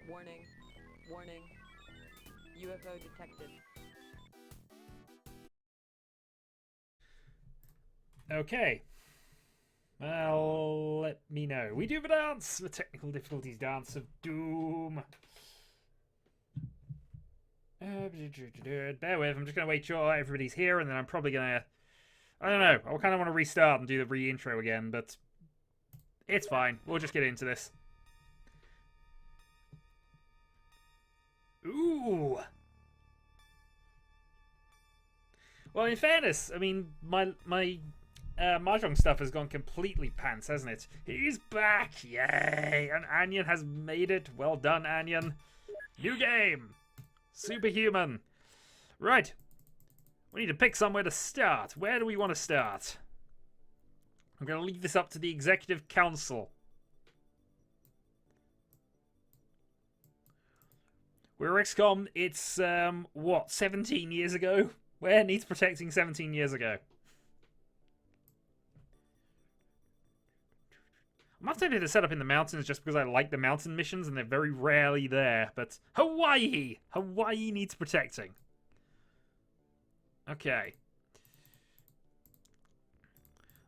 Warning. Warning. UFO detected. Okay. Well, let me know. We do the dance! The technical difficulties dance of doom. Bear with, I'm just going to wait till everybody's here, and then I'm probably going to... I don't know. I kind of want to restart and do the re-intro again, but... It's fine. We'll just get into this. Ooh! Well, in fairness, I mean, my Mahjong stuff has gone completely pants, hasn't it? He's back! Yay! And Anion has made it. Well done, Anion. New game! Superhuman. Right. We need to pick somewhere to start. Where do we want to start? I'm going to leave this up to the Executive Council. We're XCOM, it's, what, 17 years ago? Where needs protecting 17 years ago? I'm not tempted to set up in the mountains just because I like the mountain missions and they're very rarely there, but Hawaii! Hawaii needs protecting. Okay.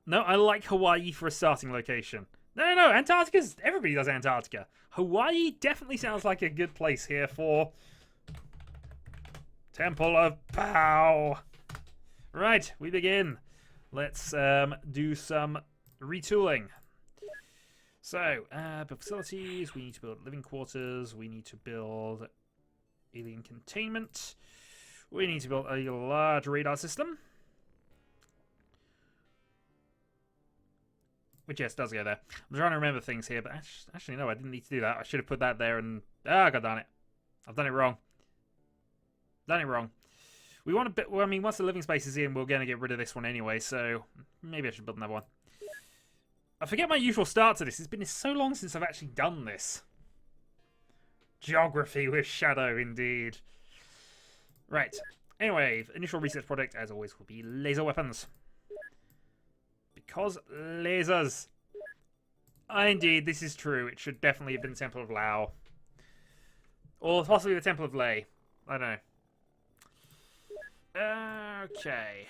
No, I like Hawaii for a starting location. No, Antarctica's... Everybody does Antarctica. Hawaii definitely sounds like a good place here for... Temple of Pow. Right, we begin. Let's do some retooling. So, build facilities. We need to build living quarters. We need to build alien containment. We need to build a large radar system. Which, yes, does go there. I'm trying to remember things here, but actually, no, I didn't need to do that. I should have put that there and... Ah, god darn it. I've done it wrong. Done it wrong. We want a bit... Well, I mean, once the living space is in, we're going to get rid of this one anyway, so maybe I should build another one. I forget my usual start to this. It's been so long since I've actually done this. Geography with Shadow, indeed. Right. Anyway, initial research project, as always, will be laser weapons. Because lasers. Indeed, this is true. It should definitely have been the Temple of Lao. Or possibly the Temple of Lei. I don't know. Okay.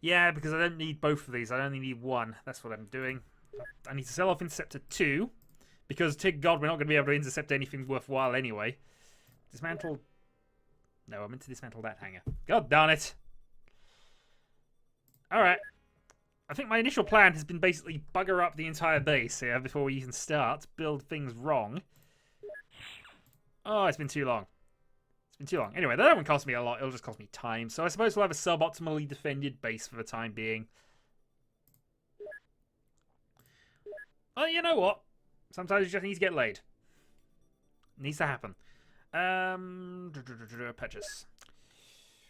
Yeah, because I don't need both of these. I only need one. That's what I'm doing. I need to sell off Interceptor 2. Because, thank God, we're not going to be able to intercept anything worthwhile anyway. Dismantle... No, I meant to dismantle that hangar. God darn it. Alright. I think my initial plan has been basically bugger up the entire base here before we even start. Build things wrong. Oh, it's been too long. It's been too long. Anyway, that won't cost me a lot. It'll just cost me time. So I suppose we'll have a suboptimally defended base for the time being. Oh, you know what? Sometimes you just need to get laid. It needs to happen. Purchase.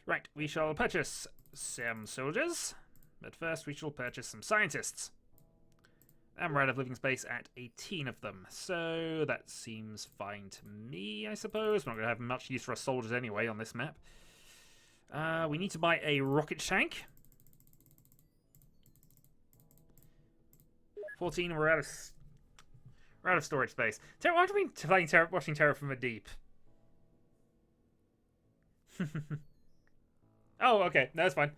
Right, we shall purchase some soldiers. But first we shall purchase some scientists. And we're out of living space at 18 of them. So that seems fine to me, I suppose. We're not going to have much use for our soldiers anyway on this map. We need to buy a rocket tank. 14, we're out of storage space. Why do we playing watching Terror from the Deep? Oh, okay. No, that's fine.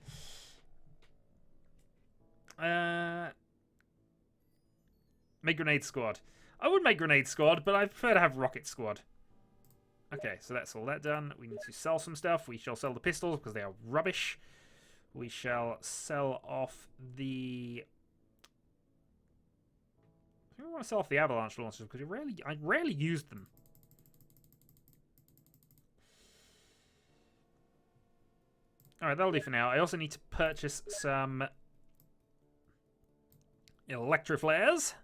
Make Grenade Squad. I would make Grenade Squad, but I prefer to have Rocket Squad. Okay, so that's all that done. We need to sell some stuff. We shall sell the pistols because they are rubbish. We shall sell off the... I think I want to sell off the avalanche launchers because I rarely used them. Alright, that'll do for now. I also need to purchase some electroflares.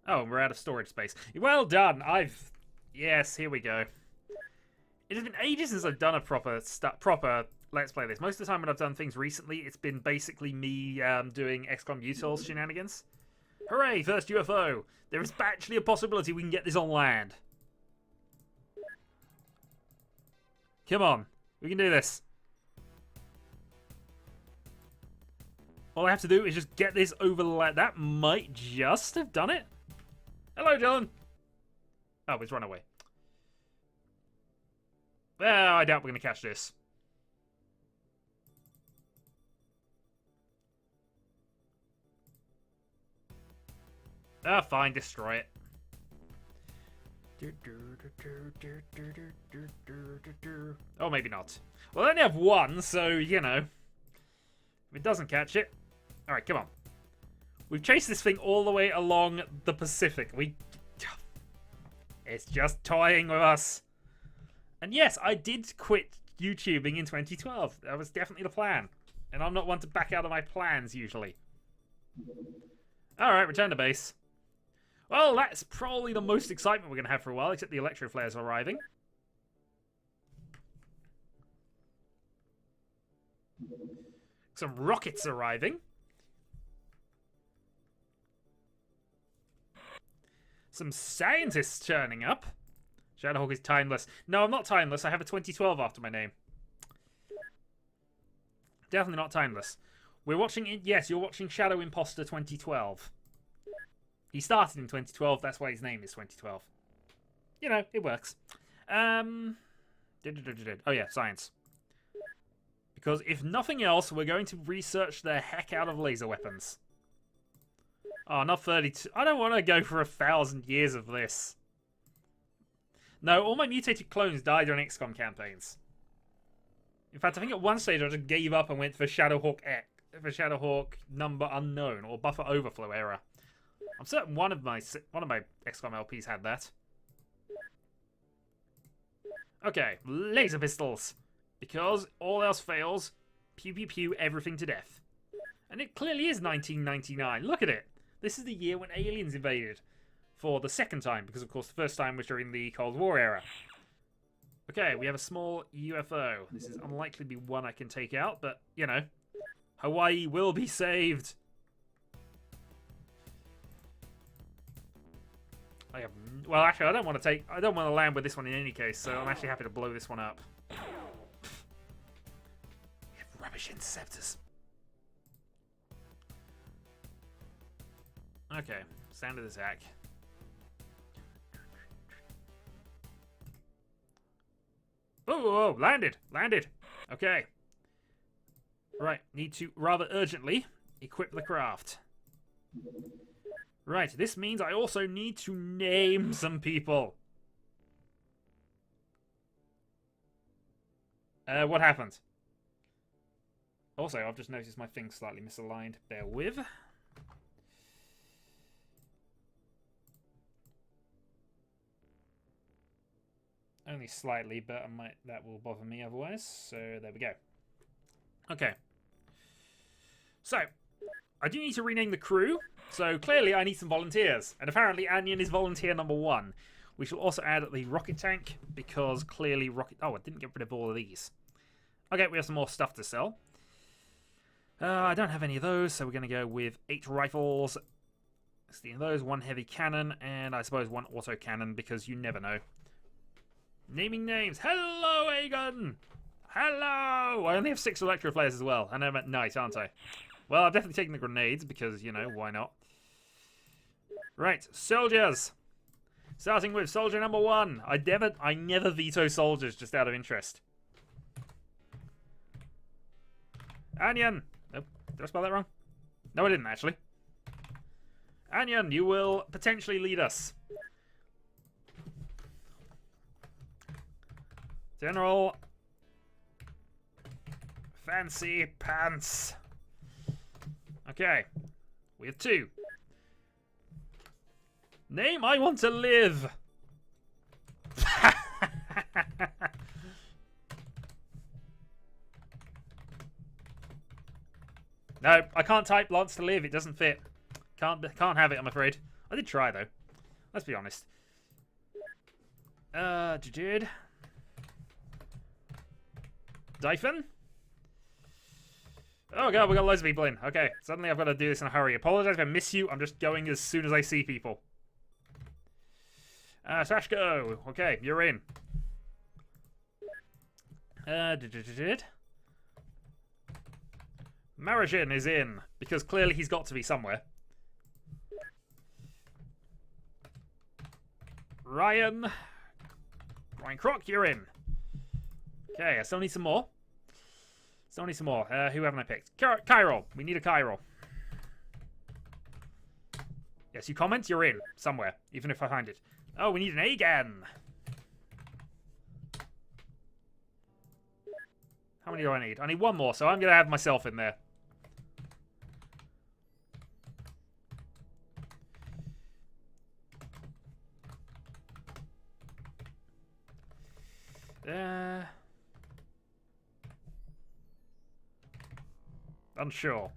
Oh, we're out of storage space. Well done. Yes, here we go. It has been ages since I've done a proper Let's Play this. Most of the time when I've done things recently, it's been basically me doing XCOM Utils shenanigans. Hooray, first UFO! There is actually a possibility we can get this on land. Come on, we can do this. All I have to do is just get this over the land. That might just have done it. Hello, Dylan. Oh, it's run away. Well, I doubt we're going to catch this. Ah, fine, destroy it. Oh, maybe not. Well, I only have one, so, you know. If it doesn't catch it... Alright, come on. We've chased this thing all the way along the Pacific. It's just toying with us. And yes, I did quit YouTubing in 2012. That was definitely the plan. And I'm not one to back out of my plans, usually. Alright, return to base. Well, that's probably the most excitement we're going to have for a while, except the electro flares are arriving. Some rockets arriving. Some scientists turning up. Shadowhawk is timeless. No, I'm not timeless. I have a 2012 after my name. Definitely not timeless. We're watching it. Yes, you're watching Shadow Imposter 2012. He started in 2012. That's why his name is 2012. You know, it works. Oh yeah, science. Because if nothing else, we're going to research the heck out of laser weapons. Oh, not 32. I don't want to go for 1,000 years of this. No, all my mutated clones died on XCOM campaigns. In fact, I think at one stage I just gave up and went for Shadowhawk number unknown or buffer overflow error. I'm certain one of my XCOM LPs had that. Okay, laser pistols. Because all else fails, pew pew pew everything to death. And it clearly is 1999. Look at it. This is the year when aliens invaded. For the second time, because of course the first time was during the Cold War era. Okay, we have a small UFO. This is unlikely to be one I can take out, but, you know, Hawaii will be saved. Well, actually, I don't want to land with this one in any case, so I'm actually happy to blow this one up. Rubbish interceptors. Okay, standard attack. Oh, landed. Okay. Right, need to rather urgently equip the craft. Right, this means I also need to name some people. What happened? Also, I've just noticed my thing's slightly misaligned. Bear with. Only slightly, but that will bother me otherwise. So there we go. Okay. So, I do need to rename the crew. So clearly I need some volunteers. And apparently Anion is volunteer number 1. We shall also add the rocket tank, because clearly rocket... Oh, I didn't get rid of all of these. Okay, we have some more stuff to sell. I don't have any of those, so we're going to go with 8 rifles. 16 of those, 1 heavy cannon, and I suppose 1 auto cannon, because you never know. Naming names. Hello, Aegon! Hello! I only have 6 electro flares as well, and I'm at night, aren't I? Well, I'm definitely taking the grenades, because, you know, why not? Right, soldiers! Starting with soldier number 1. I never veto soldiers, just out of interest. Anion! Nope. Did I spell that wrong? No, I didn't, actually. Anion, you will potentially lead us. General Fancy Pants. Okay. We have 2. Name I want to live. No, I can't type Lance to live. It doesn't fit. Can't have it, I'm afraid. I did try, though. Let's be honest. Did. Dyphon? Oh god, we got loads of people in. Okay, suddenly I've got to do this in a hurry. Apologize if I miss you. I'm just going as soon as I see people. Sashko. Okay, you're in. Marajin is in, because clearly he's got to be somewhere. Ryan Croc, you're in. Okay, I still need some more. Who haven't I picked? Kyrol. We need a Kyrol. Yes, you comment, you're in. Somewhere. Even if I find it. Oh, we need an Agan. How many do I need? I need one more, so I'm going to add myself in there. Unsure.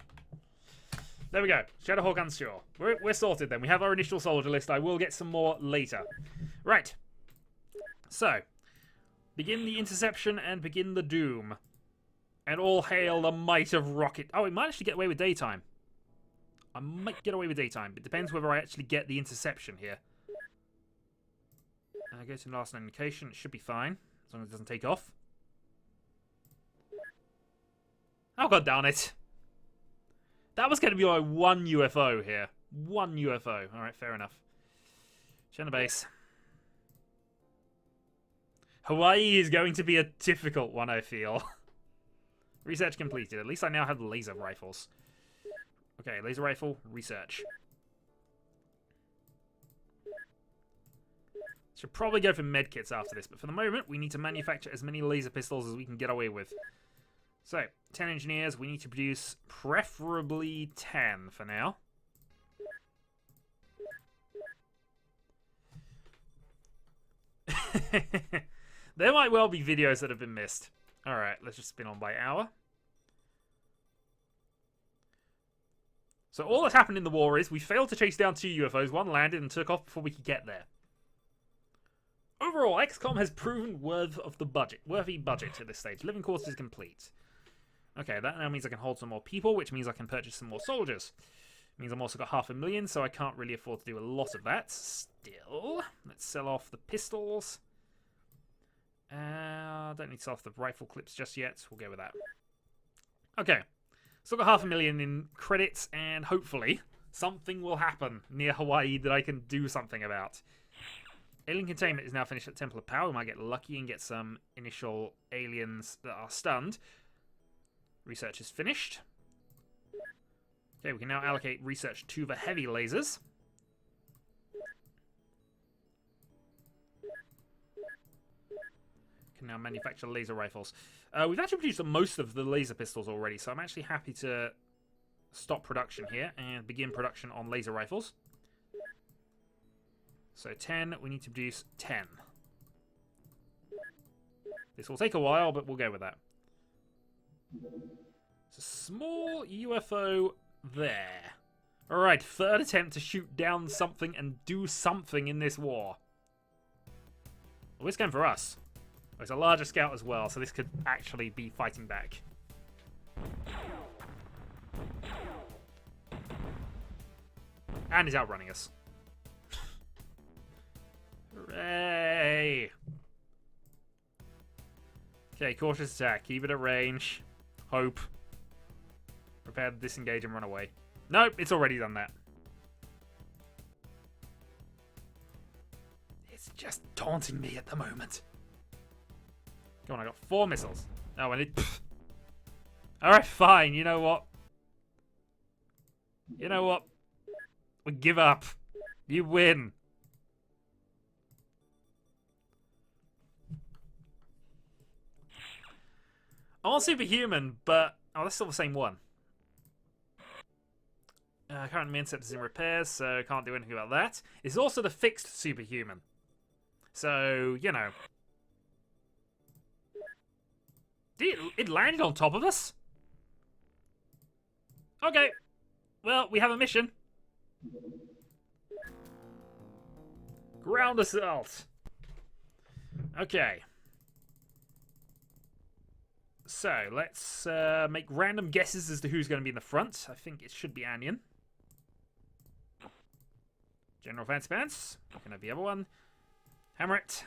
There we go. Shadowhawk unsure. We're sorted then. We have our initial soldier list. I will get some more later. Right. So, begin the interception and begin the doom. And all hail the might of rocket. Oh, we might actually get away with daytime. I might get away with daytime. It depends whether I actually get the interception here. Go to last indication. It should be fine. As long as it doesn't take off. Oh, god darn it. That was going to be like one UFO here. One UFO. Alright, fair enough. China base. Hawaii is going to be a difficult one, I feel. Research completed. At least I now have laser rifles. Okay, laser rifle, research. Should probably go for medkits after this, but for the moment, we need to manufacture as many laser pistols as we can get away with. So, 10 engineers, we need to produce preferably 10 for now. There might well be videos that have been missed. Alright, let's just spin on by hour. So all that's happened in the war is we failed to chase down 2 UFOs, one landed and took off before we could get there. Overall, XCOM has proven worthy budget at this stage. Living quarters is complete. Okay, that now means I can hold some more people, which means I can purchase some more soldiers. It means I've also got 500,000, so I can't really afford to do a lot of that. Still, let's sell off the pistols. Don't need to sell off the rifle clips just yet. We'll go with that. Okay, still got 500,000 in credits, and hopefully something will happen near Hawaii that I can do something about. Alien containment is now finished at Temple of Power. We might get lucky and get some initial aliens that are stunned. Research is finished. Okay, we can now allocate research to the heavy lasers. Can now manufacture laser rifles. We've actually produced most of the laser pistols already, so I'm actually happy to stop production here and begin production on laser rifles. So 10, we need to produce 10. This will take a while, but we'll go with that. It's a small UFO there. Alright, third attempt to shoot down something and do something in this war. Well, it's going for us. It's a larger scout as well, so this could actually be fighting back. And he's outrunning us. Hooray! Okay, cautious attack. Keep it at range. Hope. Prepare to disengage and run away. Nope, it's already done that. It's just taunting me at the moment. Come on, I got 4 missiles. Oh, I need... Alright, fine. You know what? You know what? We give up. You win. I want Superhuman, but... Oh, that's still the same one. Current Mincept is in repairs, so can't do anything about that. It's also the fixed Superhuman. So, you know. It landed on top of us? Okay. Well, we have a mission. Ground assault. Okay. So, let's make random guesses as to who's going to be in the front. I think it should be Anion. General Fancy Pants. You can have the other one. Hammer it.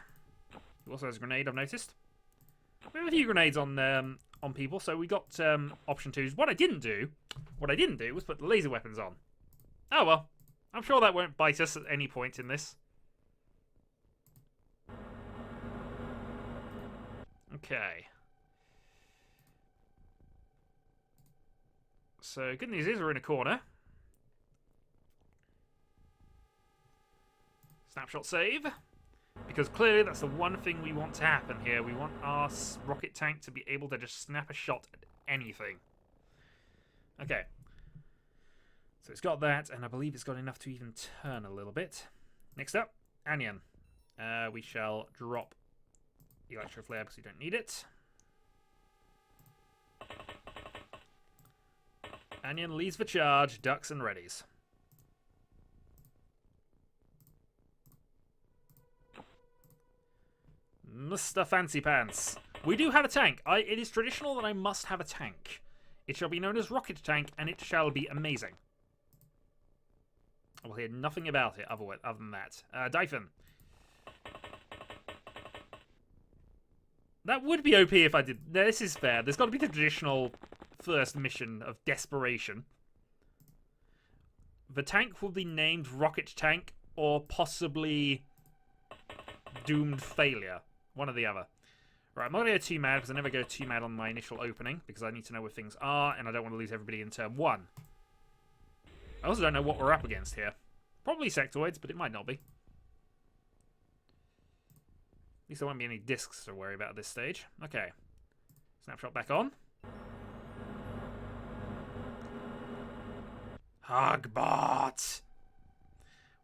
Who also has a grenade, I've noticed. We have a few grenades on people, so we got option 2s. What I didn't do was put the laser weapons on. Oh well. I'm sure that won't bite us at any point in this. Okay. So, good news is we're in a corner. Snapshot save. Because clearly that's the one thing we want to happen here. We want our rocket tank to be able to just snap a shot at anything. Okay. So it's got that, and I believe it's got enough to even turn a little bit. Next up, Anion. We shall drop the Electro Flare because we don't need it. Anion leads for charge, ducks and readies. Mr. Fancy Pants. We do have a tank. It is traditional that I must have a tank. It shall be known as Rocket Tank, and it shall be amazing. I will hear nothing about it other than that. Dyphon. That would be OP if I did. No, this is fair. There's got to be the traditional first mission of desperation. The tank will be named Rocket Tank or possibly Doomed Failure. One or the other. Right, I'm not going to go too mad because I never go too mad on my initial opening because I need to know where things are and I don't want to lose everybody in turn 1. I also don't know what we're up against here. Probably sectoids, but it might not be. At least there won't be any discs to worry about at this stage. Okay. Snapshot back on. Hugbot!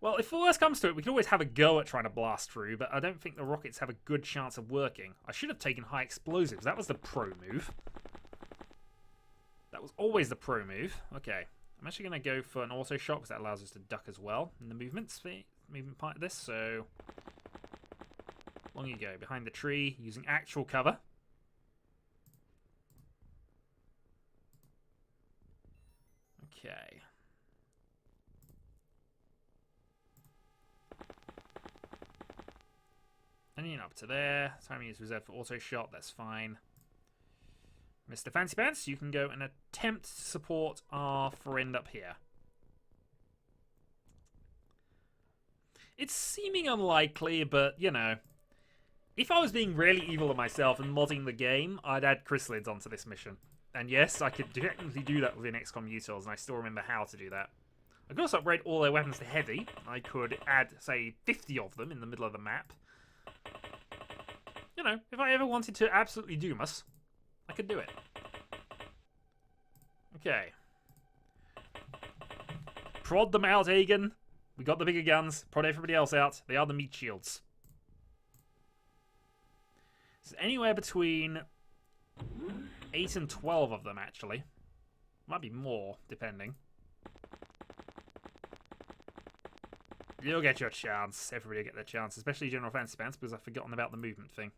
Well, if worse comes to it, we can always have a go at trying to blast through, but I don't think the rockets have a good chance of working. I should have taken high explosives. That was the pro move. That was always the pro move. Okay. I'm actually going to go for an auto shot because that allows us to duck as well in the movement part of this. So, along you go. Behind the tree, using actual cover. Okay. And up to there. Timing is reserved for auto shot. That's fine. Mr. Fancy Pants, you can go and attempt to support our friend up here. It's seeming unlikely, but, you know. If I was being really evil of myself and modding the game, I'd add chrysalids onto this mission. And yes, I could technically do that within XCOM Utils, and I still remember how to do that. I could also upgrade all their weapons to heavy. I could add, say, 50 of them in the middle of the map. You know, if I ever wanted to absolutely doom us, I could do it. Okay. Prod them out, Aegon. We got the bigger guns. Prod everybody else out. They are the meat shields. It's anywhere between 8 and 12 of them, actually. Might be more, depending. You'll get your chance. Everybody will get their chance, especially General Fancy Pants, because I've forgotten about the movement thing.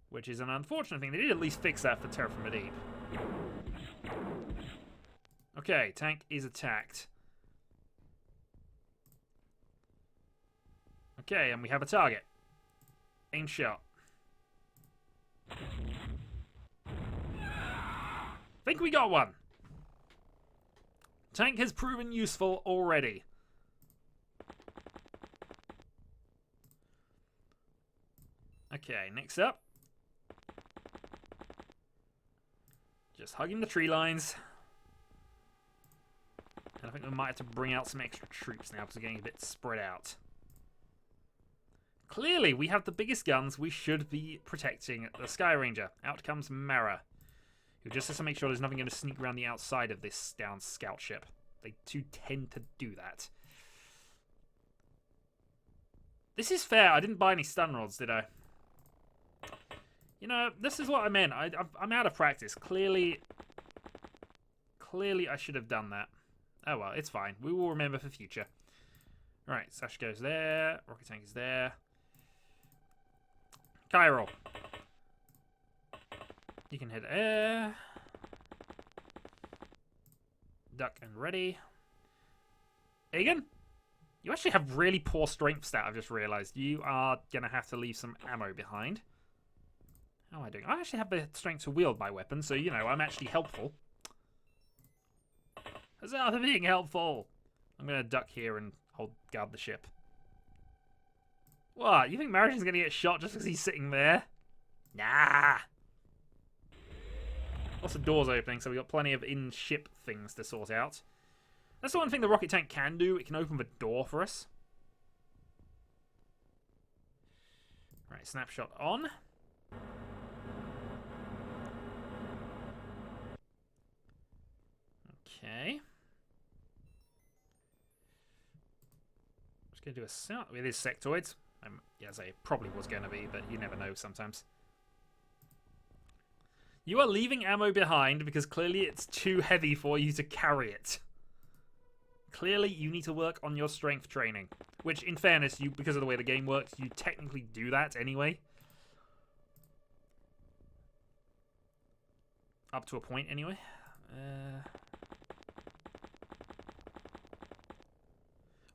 Which is an unfortunate thing. They did at least fix that for Terra from the Deep. Okay, tank is attacked. Okay, and we have a target. Aim shot. Think we got one. Tank has proven useful already. Okay, next up. Just hugging the tree lines. And I think we might have to bring out some extra troops now because we're getting a bit spread out. Clearly, we have the biggest guns. We should be protecting the Sky Ranger. Out comes Mara, who just has to make sure there's nothing going to sneak around the outside of this down scout ship. They do tend to do that. This is fair. I didn't buy any stun rods, did I? You know, this is what I meant. I'm out of practice. Clearly, I should have done that. Oh well, it's fine. We will remember for future. Right, Sash goes there. Rocket Tank is there. Chiral. You can hit air. Duck and ready. Egan? You actually have really poor strength stat, I've just realised. You are going to have to leave some ammo behind. How am I doing? I actually have the strength to wield my weapon, so, you know, I'm actually helpful. Huzzah for being helpful! I'm going to duck here and guard the ship. What? You think Marion's going to get shot just because he's sitting there? Nah! Lots of doors opening, so we've got plenty of in-ship things to sort out. That's the one thing the rocket tank can do. It can open the door for us. Right, snapshot on. Okay. Just going to do a sound. It is sectoids. Yes, it probably was going to be, but you never know sometimes. You are leaving ammo behind because clearly it's too heavy for you to carry it. Clearly, you need to work on your strength training. Which, in fairness, because of the way the game works, you technically do that anyway. Up to a point, anyway.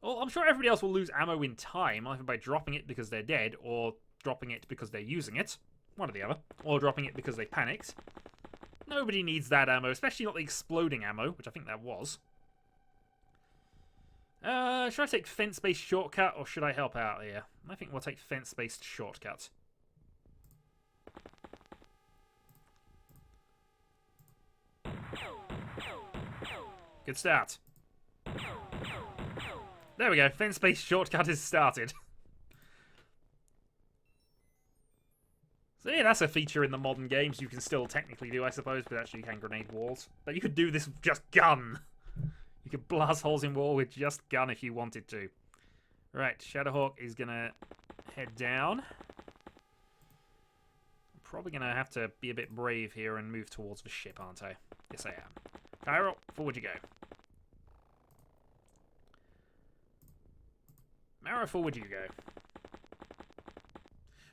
Well, I'm sure everybody else will lose ammo in time, either by dropping it because they're dead, or dropping it because they're using it. One or the other. Or dropping it because they panicked. Nobody needs that ammo, especially not the exploding ammo, which I think that was. Should I take fence-based shortcut, or should I help out here? I think we'll take fence-based shortcut. Good start. There we go, fence-based shortcut is started. So yeah, that's a feature in the modern games you can still technically do, I suppose, but actually you can grenade walls. But you could do this with just gun. You could blast holes in wall with just gun if you wanted to. Right, Shadowhawk is going to head down. I'm probably going to have to be a bit brave here and move towards the ship, aren't I? Yes, I am. Cairo, forward you go. Mara, forward you go.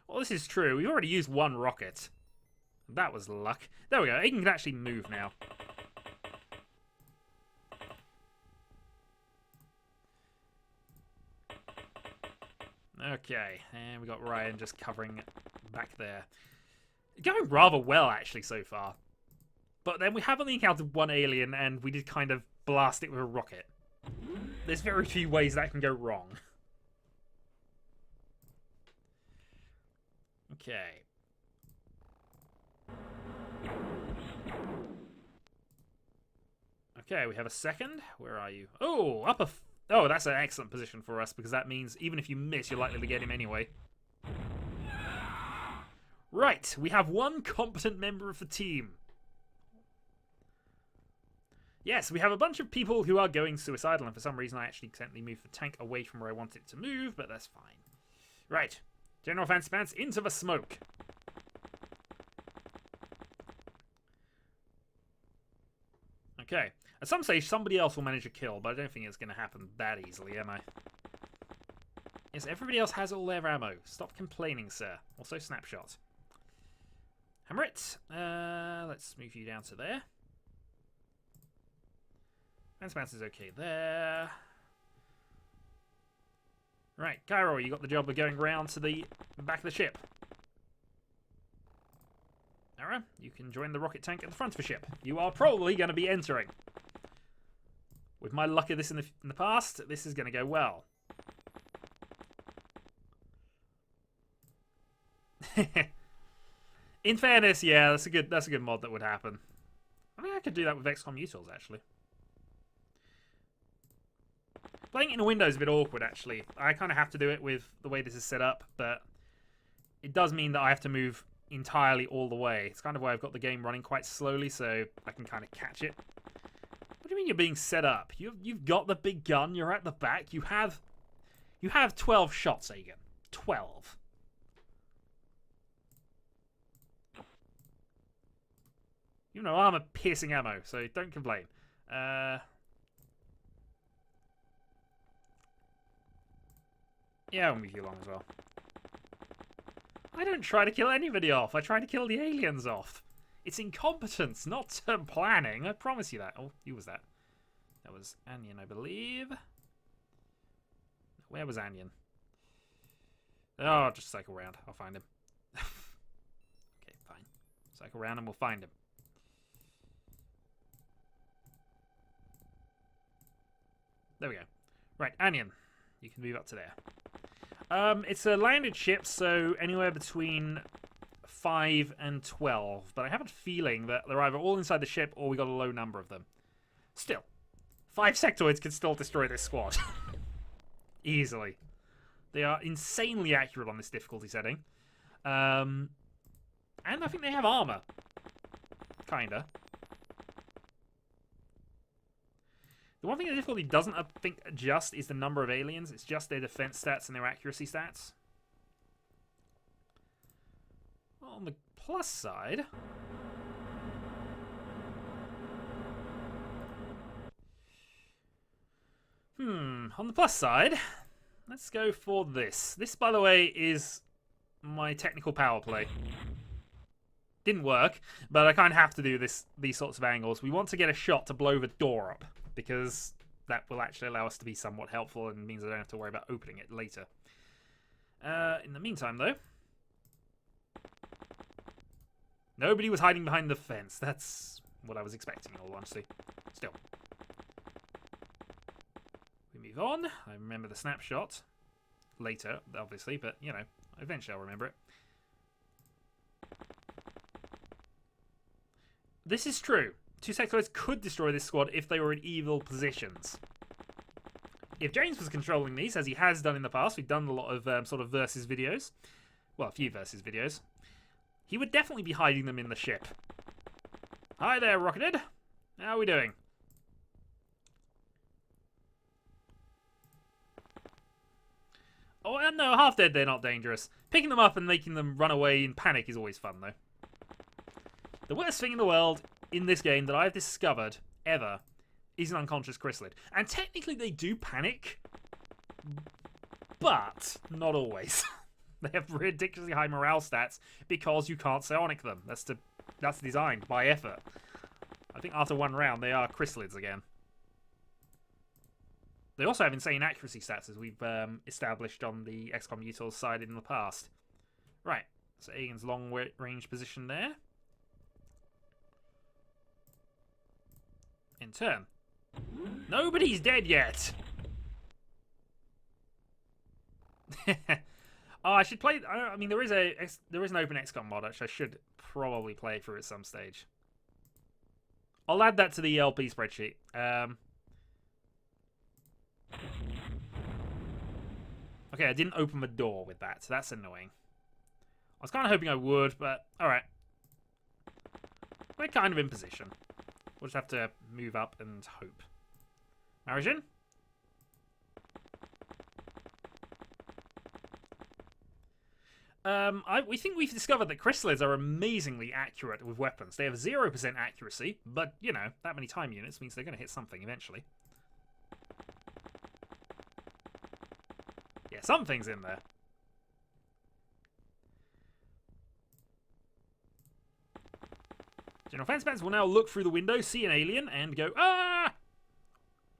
Well, this is true. We've already used one rocket. That was luck. There we go. Aiden can actually move now. Okay, and we got Ryan just covering back there. Going rather well, actually, so far. But then we have only encountered one alien, and we did kind of blast it with a rocket. There's very few ways that can go wrong. Okay. Okay, we have a second. Where are you? Oh, oh, that's an excellent position for us, because that means even if you miss, you're likely to get him anyway. Right, we have one competent member of the team. Yes, we have a bunch of people who are going suicidal, and for some reason I actually accidentally moved the tank away from where I wanted it to move, but that's fine. Right. General Fancy Pants into the smoke. Okay. At some stage, somebody else will manage a kill, but I don't think it's going to happen that easily, am I? Yes, everybody else has all their ammo. Stop complaining, sir. Also, snapshot. Hammer it. Let's move you down to there. Fancy Pants is okay there. Right, Cairo, you got the job of going round to the back of the ship. Ara, you can join the rocket tank at the front of the ship. You are probably going to be entering. With my luck of this in the past, this is going to go well. In fairness, yeah, that's a good mod that would happen. I think I could do that with XCOM Utils, actually. Playing it in a window is a bit awkward, actually. I kind of have to do it with the way this is set up, but it does mean that I have to move entirely all the way. It's kind of why I've got the game running quite slowly, so I can kind of catch it. What do you mean you're being set up? You've got the big gun. You're at the back. You have 12 shots, Egan. 12. You know, armor-piercing ammo, so don't complain. Yeah, I'll move you along as well. I don't try to kill anybody off. I try to kill the aliens off. It's incompetence, not planning. I promise you that. Oh, who was that? That was Anion, I believe. Where was Anion? Oh, I'll just cycle around. I'll find him. Okay, fine. Cycle around and we'll find him. There we go. Right, Anion. You can move up to there. It's a landed ship, so anywhere between 5 and 12. But I have a feeling that they're either all inside the ship or we got a low number of them. Still, 5 sectoids can still destroy this squad. Easily. They are insanely accurate on this difficulty setting. And I think they have armor. Kinda. The one thing the difficulty doesn't, I think, adjust is the number of aliens. It's just their defense stats and their accuracy stats. Well, on the plus side... on the plus side, let's go for this. This, by the way, is my technical power play. Didn't work, but I kind of have to do these sorts of angles. We want to get a shot to blow the door up, because that will actually allow us to be somewhat helpful and means I don't have to worry about opening it later. In the meantime, though, nobody was hiding behind the fence. That's what I was expecting, in all honesty. Still. We move on. I remember the snapshot. Later, obviously, but, you know, eventually I'll remember it. This is true. 2 sectoids could destroy this squad if they were in evil positions. If James was controlling these, as he has done in the past, we've done a lot of sort of versus videos. Well, a few versus videos. He would definitely be hiding them in the ship. Hi there, Rocketed. How are we doing? Oh, no, half dead, they're not dangerous. Picking them up and making them run away in panic is always fun, though. The worst thing in the world in this game that I've discovered ever is an unconscious chrysalid. And technically they do panic, but not always. They have ridiculously high morale stats because you can't psionic them. That's designed by effort. I think after 1 round they are chrysalids again. They also have insane accuracy stats, as we've established on the XCOM Utils side in the past. Right, so Aegon's long-range position there. In turn. Nobody's dead yet! Oh, I should play... I mean, there is an open XCOM mod, which I should probably play through at some stage. I'll add that to the LP spreadsheet. Okay, I didn't open the door with that, so that's annoying. I was kind of hoping I would, but alright. We're kind of in position. We'll just have to move up and hope. Marijin? We think we've discovered that chrysalids are amazingly accurate with weapons. They have 0% accuracy, but, you know, that many time units means they're going to hit something eventually. Yeah, something's in there. General Fencebands will now look through the window, see an alien, and go, ah!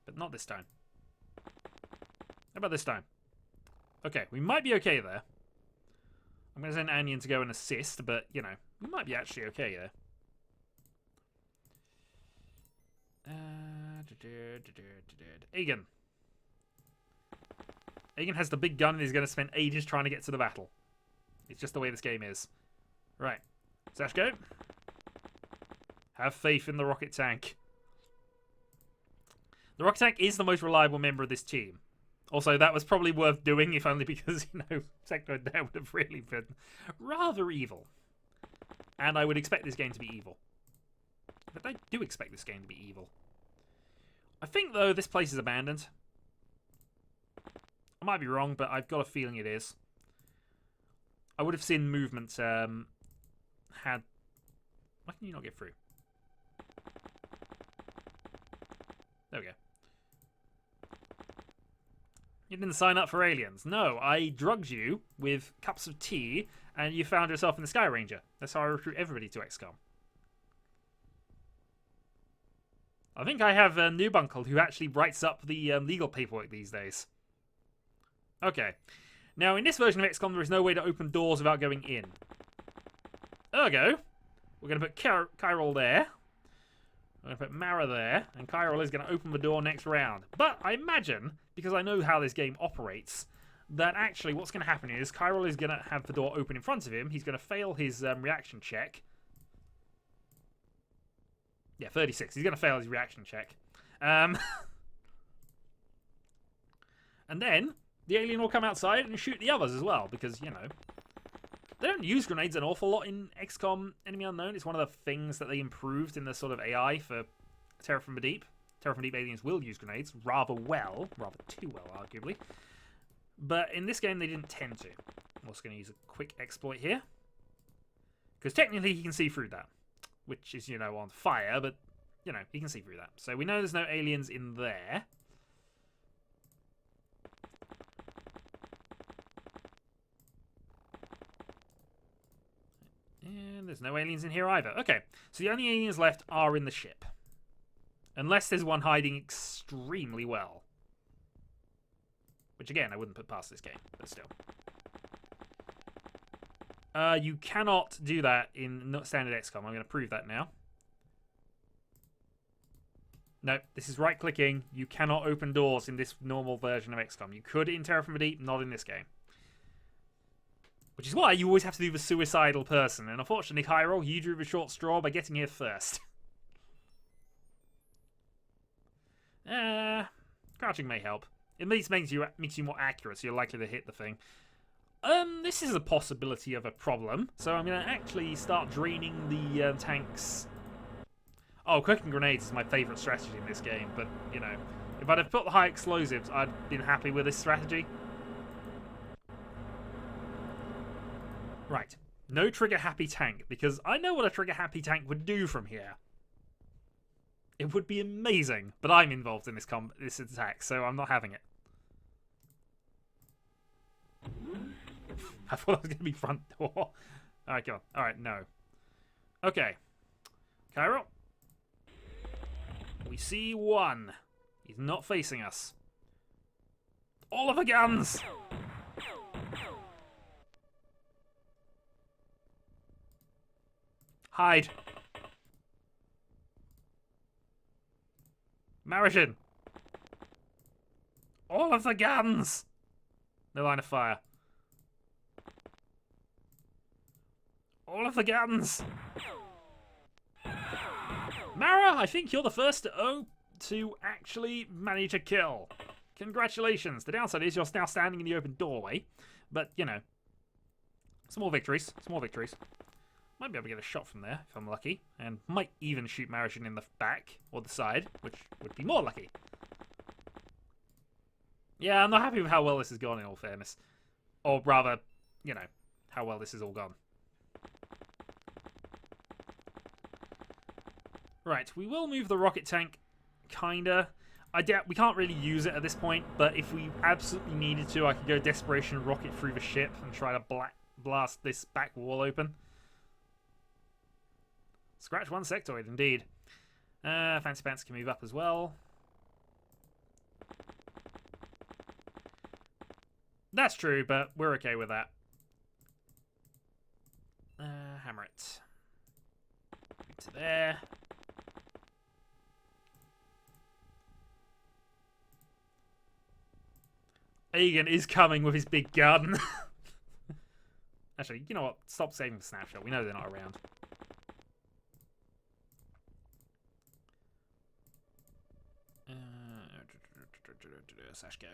But not this time. How about this time? Okay, we might be okay there. I'm going to send Anion to go and assist, but, you know, we might be actually okay there. Aegon. Aegon has the big gun and he's going to spend ages trying to get to the battle. It's just the way this game is. Right. Sash, go. Have faith in the rocket tank. The rocket tank is the most reliable member of this team. Also, that was probably worth doing, if only because, you know, Sectoid there would have really been rather evil. And I would expect this game to be evil. But I do expect this game to be evil. I think, though, this place is abandoned. I might be wrong, but I've got a feeling it is. I would have seen movement had... Why can you not get through? There we go. You didn't sign up for aliens. No, I drugged you with cups of tea, and you found yourself in the Sky Ranger. That's how I recruit everybody to XCOM. I think I have a noob uncle who actually writes up the legal paperwork these days. Okay. Now, in this version of XCOM, there is no way to open doors without going in. Ergo, we're going to put Kyrol there. I'm going to put Mara there. And Kyrol is going to open the door next round. But I imagine, because I know how this game operates, that actually what's going to happen is Kyrol is going to have the door open in front of him. He's going to fail his reaction check. Yeah, 36. He's going to fail his reaction check. And then the alien will come outside and shoot the others as well. Because, you know, they don't use grenades an awful lot in XCOM Enemy Unknown. It's one of the things that they improved in the sort of AI for Terror from the Deep. Terror from the Deep aliens will use grenades rather well. Rather too well, arguably. But in this game, they didn't tend to. I'm also going to use a quick exploit here. Because technically, he can see through that. Which is, you know, on fire, but, you know, he can see through that. So we know there's no aliens in there. And there's no aliens in here either. Okay, so the only aliens left are in the ship. Unless there's one hiding extremely well. Which, again, I wouldn't put past this game, but still. You cannot do that in standard XCOM. I'm going to prove that now. No, this is right-clicking. You cannot open doors in this normal version of XCOM. You could in Terror from the Deep, not in this game. Which is why you always have to do the suicidal person. And unfortunately, Kyrol, you drew the short straw by getting here first. Crouching may help. It makes you more accurate, so you're likely to hit the thing. This is a possibility of a problem. So I'm going to actually start draining the tanks. Oh, cooking grenades is my favourite strategy in this game. But, you know, if I'd have put the high explosives, I'd been happy with this strategy. Right. No trigger-happy tank, because I know what a trigger-happy tank would do from here. It would be amazing, but I'm involved in this attack, so I'm not having it. I thought it was going to be front door. Alright, go on. Alright, no. Okay. Kyrol. We see one. He's not facing us. All of the guns! Hide. Marishin. All of the guns! No line of fire. All of the guns! Mara, I think you're the first to actually manage a kill. Congratulations. The downside is you're now standing in the open doorway. But, you know, small victories. Small victories. Might be able to get a shot from there if I'm lucky. And might even shoot Marishin in the back or the side, which would be more lucky. Yeah, I'm not happy with how well this has gone, in all fairness. Or rather, you know, how well this has all gone. Right, we will move the rocket tank, kinda. We can't really use it at this point, but if we absolutely needed to, I could go Desperation Rocket through the ship and try to blast this back wall open. Scratch one sectoid, indeed. Fancy Pants can move up as well. That's true, but we're okay with that. Hammer it. To there. Egan is coming with his big gun. Actually, you know what? Stop saving the snapshot. We know they're not around. Sash go.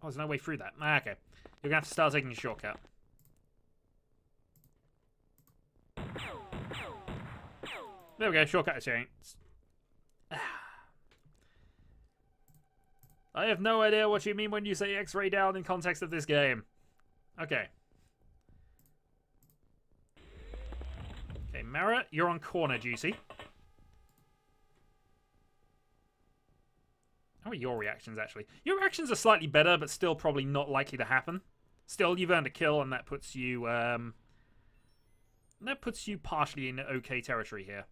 Oh, there's no way through that. Ah, okay. You're going to have to start taking a shortcut. There we go. Shortcut is changed. I have no idea what you mean when you say X-ray down in context of this game. Okay. Okay, Mara, you're on corner duty. How are your reactions, actually? Your reactions are slightly better, but still probably not likely to happen. Still, you've earned a kill, and that puts you That puts you partially in okay territory here.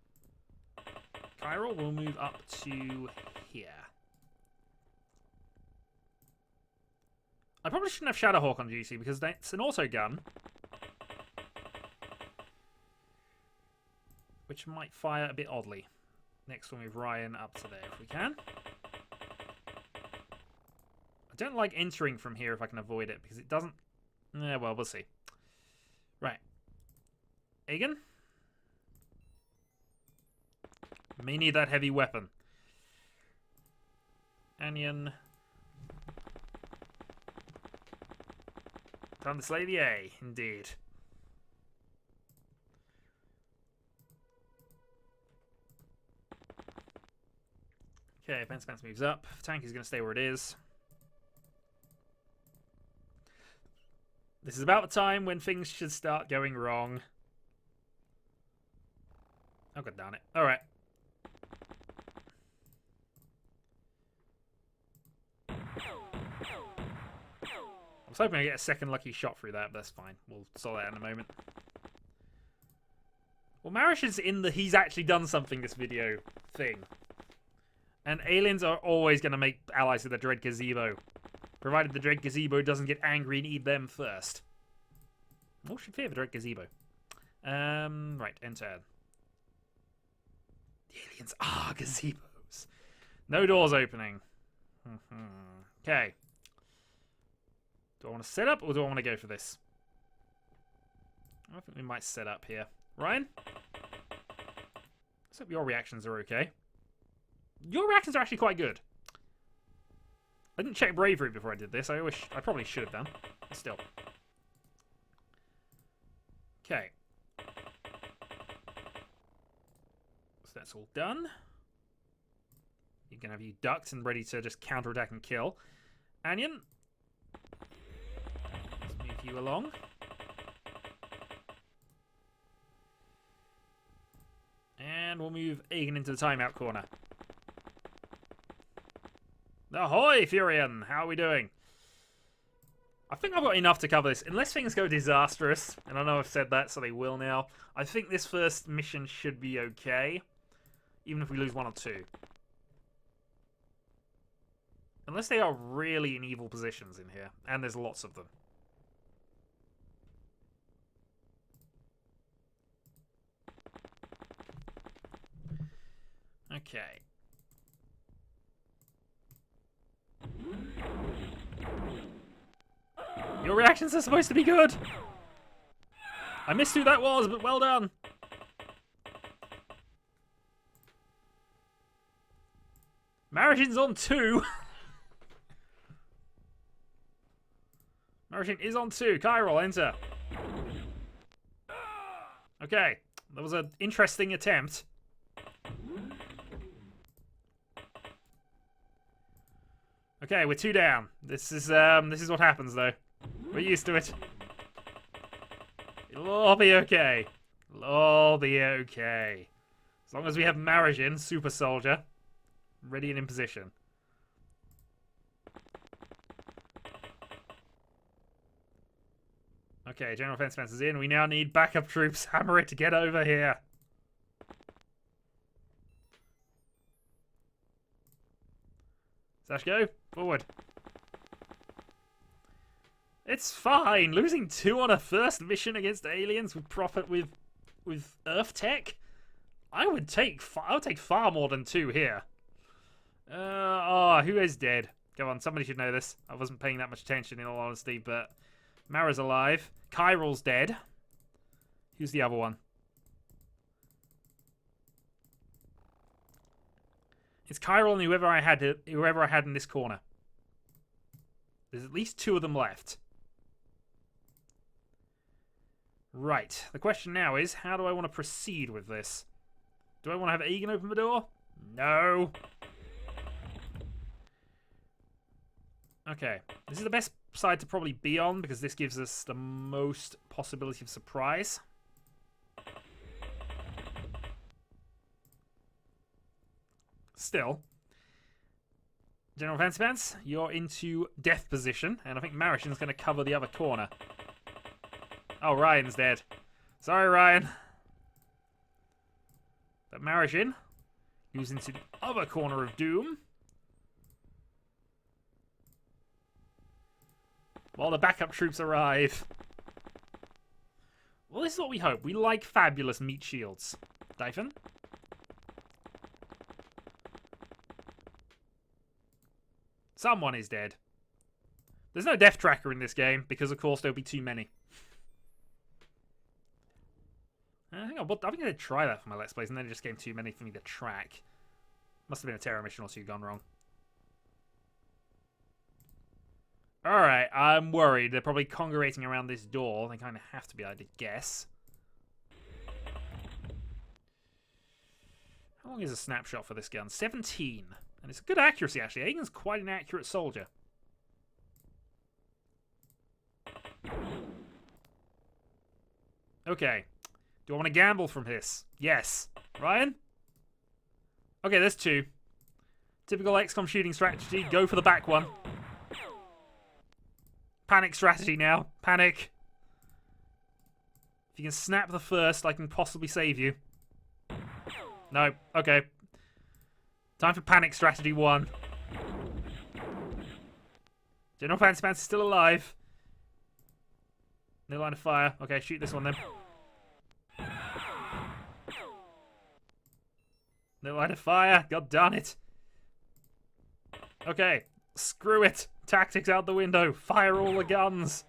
Chiral will move up to here. I probably shouldn't have Shadowhawk on GC because that's an auto gun, which might fire a bit oddly. Next we'll move Ryan up to there if we can. I don't like entering from here if I can avoid it because it doesn't... well, we'll see. Right. Aegon? May need that heavy weapon. Anion. Time to slay the A, indeed. Okay, Fence moves up. Tank is going to stay where it is. This is about the time when things should start going wrong. Oh, god darn it. Alright. I was hoping I get a second lucky shot through that, but that's fine. We'll solve that in a moment. Well, Marish is in the he's actually done something this video thing. And aliens are always going to make allies with the Dread Gazebo. Provided the Dread Gazebo doesn't get angry and eat them first. What should fear the Dread Gazebo? Right, enter. The aliens are gazebos. No doors opening. Okay. Do I want to set up or do I want to go for this? I think we might set up here. Ryan? Let's hope your reactions are okay. Your reactions are actually quite good. I didn't check bravery before I did this. I probably should have done. But still. Okay. So that's all done. You can have you ducked and ready to just counterattack and kill. Anion. Let's move you along. And we'll move Aegon into the timeout corner. Ahoy, Furion! How are we doing? I think I've got enough to cover this. Unless things go disastrous, and I know I've said that, so they will now. I think this first mission should be okay. Even if we lose 1 or 2. Unless they are really in evil positions in here. And there's lots of them. Okay. Your reactions are supposed to be good. I missed who that was, but well done. Marishin's on 2. Marishin is on 2. Chiral, enter. Okay, that was an interesting attempt. Okay, we're 2 down. This is what happens though. We're used to it. It'll all be okay. It'll all be okay. As long as we have Marishin, super soldier, ready and in position. Okay, General Fence is in. We now need backup troops. Hammer it to get over here. Sash, go. Forward. It's fine. Losing 2 on a first mission against aliens with profit with Earth tech. I would take far more than 2 here. Who is dead? Come on, somebody should know this. I wasn't paying that much attention in all honesty, but Mara's alive. Chiral's dead. Who's the other one? It's Chiral and whoever I had in this corner. There's at least 2 of them left. Right. The question now is, how do I want to proceed with this? Do I want to have Aegon open the door? No. Okay. This is the best side to probably be on, because this gives us the most possibility of surprise. Still. General Fancy Pants, you're into death position, and I think Marishin's going to cover the other corner. Oh, Ryan's dead. Sorry, Ryan. But Marashin moves into the other corner of Doom. While the backup troops arrive. Well, this is what we hope. We like fabulous meat shields. Dyphon? Someone is dead. There's no death tracker in this game, because of course there'll be too many. I think I'm going to try that for my Let's Plays, and then it just came too many for me to track. Must have been a terror mission or two gone wrong. Alright, I'm worried. They're probably congregating around this door. They kind of have to be, I'd guess. How long is a snapshot for this gun? 17. And it's good accuracy, actually. Aiden's quite an accurate soldier. Okay. Do I want to gamble from this? Yes. Ryan? Okay, there's two. Typical XCOM shooting strategy. Go for the back one. Panic strategy now. Panic. If you can snap the first, I can possibly save you. No. Okay. Time for panic strategy 1. General Fancy Pants is still alive. No line of fire. Okay, shoot this one then. No line of fire. God darn it. Okay. Screw it. Tactics out the window. Fire all the guns.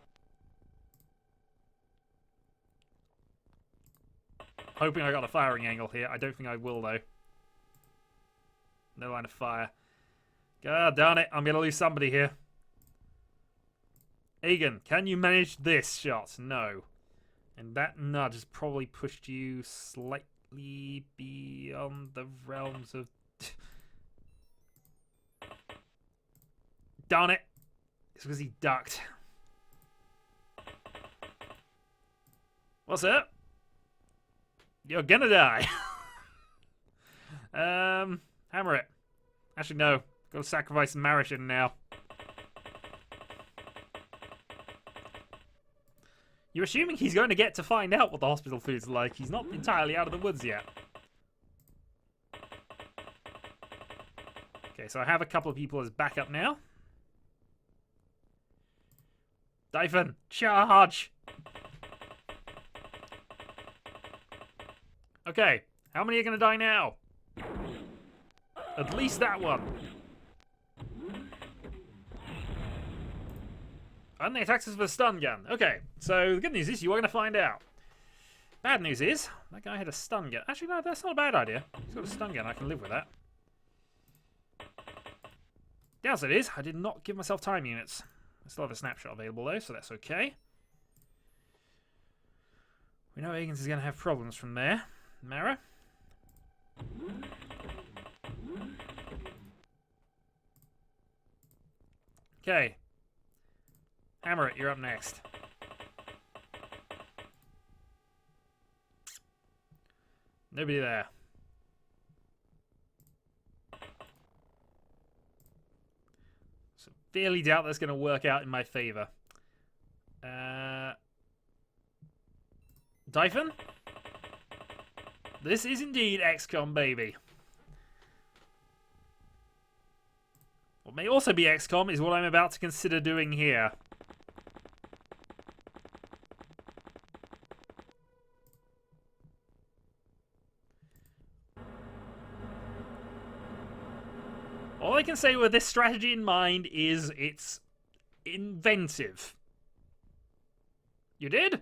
Hoping I got a firing angle here. I don't think I will, though. No line of fire. God darn it. I'm going to lose somebody here. Egan, can you manage this shot? No. And that nudge has probably pushed you slightly beyond the realms of... Darn it. It's because he ducked. What's up? You're gonna die. Hammer it. Actually, no. Gotta sacrifice Marashin now. You're assuming he's going to get to find out what the hospital food's like. He's not entirely out of the woods yet. Okay, so I have a couple of people as backup now. Dyphon, charge! Okay, how many are going to die now? At least that one. And they attacked us with a stun gun. Okay, so the good news is you are going to find out. Bad news is, that guy had a stun gun. Actually, no, that's not a bad idea. He's got a stun gun, I can live with that. Downside is, I did not give myself time units. I still have a snapshot available though, so that's okay. We know Higgins is going to have problems from there. Mara? Okay. Hammer it, you're up next. Nobody there. Severely doubt that's going to work out in my favor. Dyphon? This is indeed XCOM, baby. What may also be XCOM is what I'm about to consider doing here. All I can say with this strategy in mind is it's inventive. You did?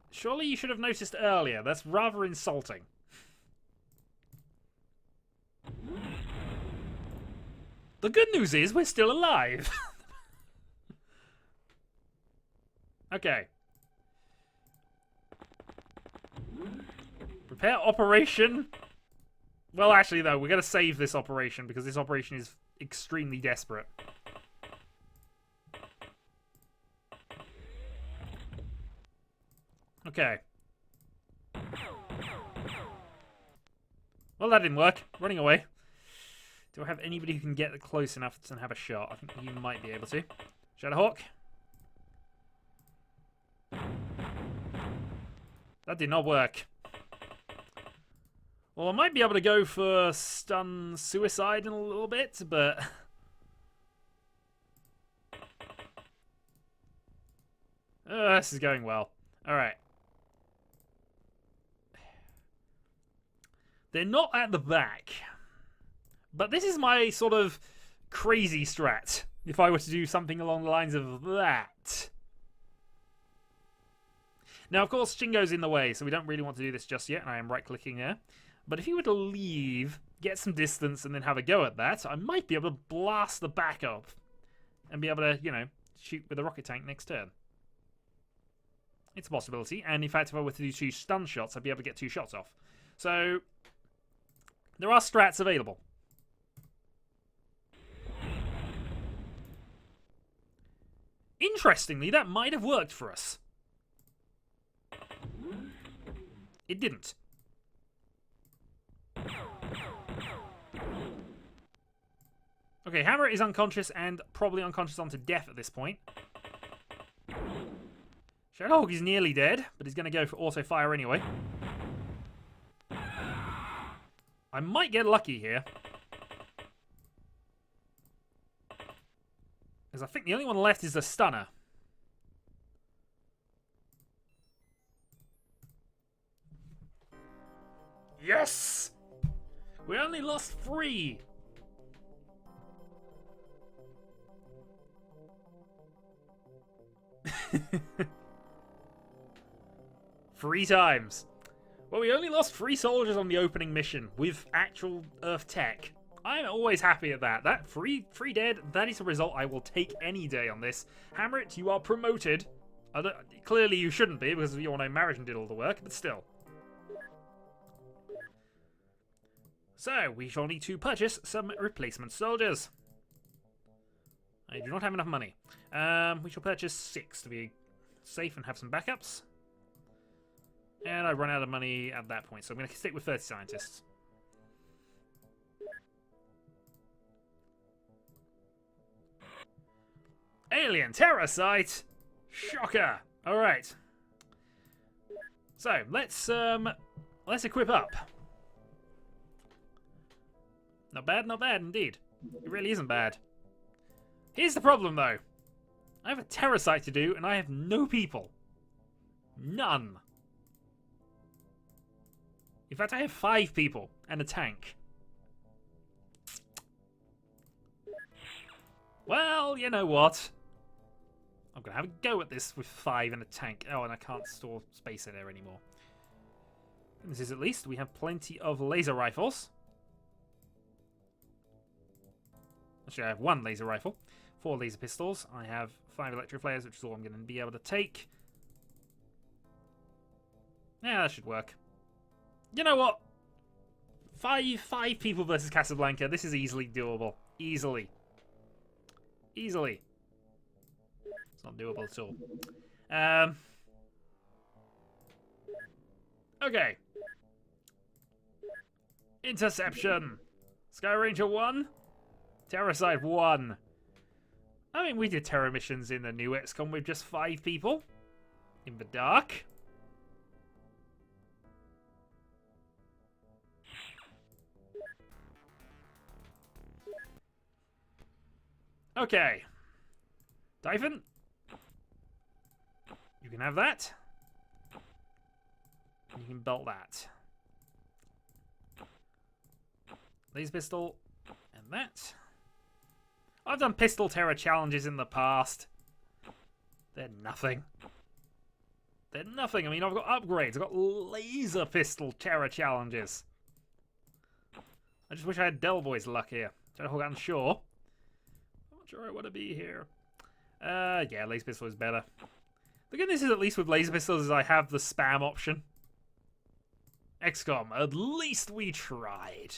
Surely you should have noticed earlier. That's rather insulting. The good news is we're still alive. Okay. Prepare operation. Well, actually, though, we're going to save this operation because this operation is extremely desperate. Okay. Well, that didn't work. Running away. Do I have anybody who can get close enough to have a shot? I think you might be able to. Shadowhawk. That did not work. Well, I might be able to go for stun suicide in a little bit, but... this is going well. Alright. They're not at the back. But this is my sort of crazy strat. If I were to do something along the lines of that. Now, of course, Shingo's in the way, so we don't really want to do this just yet. And I am right-clicking there. But if he were to leave, get some distance, and then have a go at that, I might be able to blast the back up. And be able to, you know, shoot with a rocket tank next turn. It's a possibility. And in fact, if I were to do 2 stun shots, I'd be able to get 2 shots off. So, there are strats available. Interestingly, that might have worked for us. It didn't. Okay, Hammer is unconscious and probably unconscious onto death at this point. Shadowhawk is nearly dead, but he's going to go for auto fire anyway. I might get lucky here. Because I think the only one left is the stunner. Yes! We only lost 3. Three times. Well, we only lost 3 soldiers on the opening mission with actual Earth tech. I'm always happy at that. That 3 dead, that is a result I will take any day on this. Hammerit, you are promoted. Clearly you shouldn't be, because you all know Marigen did all the work, but still. So, we shall need to purchase some replacement soldiers. I do not have enough money. We shall purchase 6 to be safe and have some backups. And I run out of money at that point, so I'm going to stick with 30 scientists. Alien terror site! Shocker! Alright. So, let's equip up. Not bad indeed. It really isn't bad. Here's the problem, though. I have a terror site to do, and I have no people. None. In fact, I have 5 people and a tank. Well, you know what? I'm going to have a go at this with 5 and a tank. Oh, and I can't store space in there anymore. And this is at least. We have plenty of laser rifles. Actually, I have 1 laser rifle. 4 laser pistols. I have 5 electro flares, which is all I'm going to be able to take. Yeah, that should work. You know what? 5 people versus Casablanca. This is easily doable. Easily. Easily. It's not doable at all. Okay. Interception. Sky Ranger 1. Terrorcide 1. I mean, we did terror missions in the new XCOM with just 5 people. In the dark. Okay. Typhon. You can have that. And you can belt that. Laser pistol. And that. I've done pistol terror challenges in the past. They're nothing. They're nothing. I mean, I've got upgrades. I've got laser pistol terror challenges. I just wish I had Del Boy's luck here. Shadowhawk unsure. I'm not sure I want to be here. Yeah, laser pistol is better. The good news is, at least with laser pistols, is I have the spam option. XCOM, at least we tried.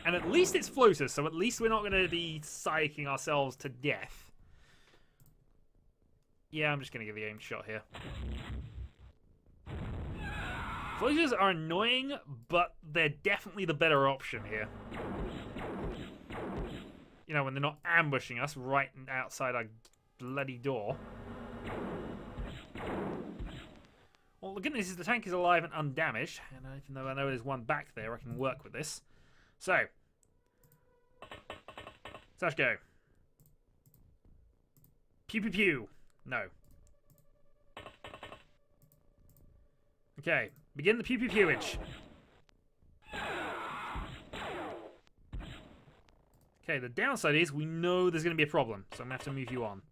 And at least it's floaters, so at least we're not going to be psyching ourselves to death. Yeah, I'm just going to give the aim shot here. Floaters are annoying, but they're definitely the better option here. You know, when they're not ambushing us right outside our bloody door. the good news is the tank is alive and undamaged, and even though I know there's one back there, I can work with this. So, Sash go. Pew pew pew. No. Okay, begin the pew pew pewage. Okay, the downside is we know there's going to be a problem, so I'm going to have to move you on.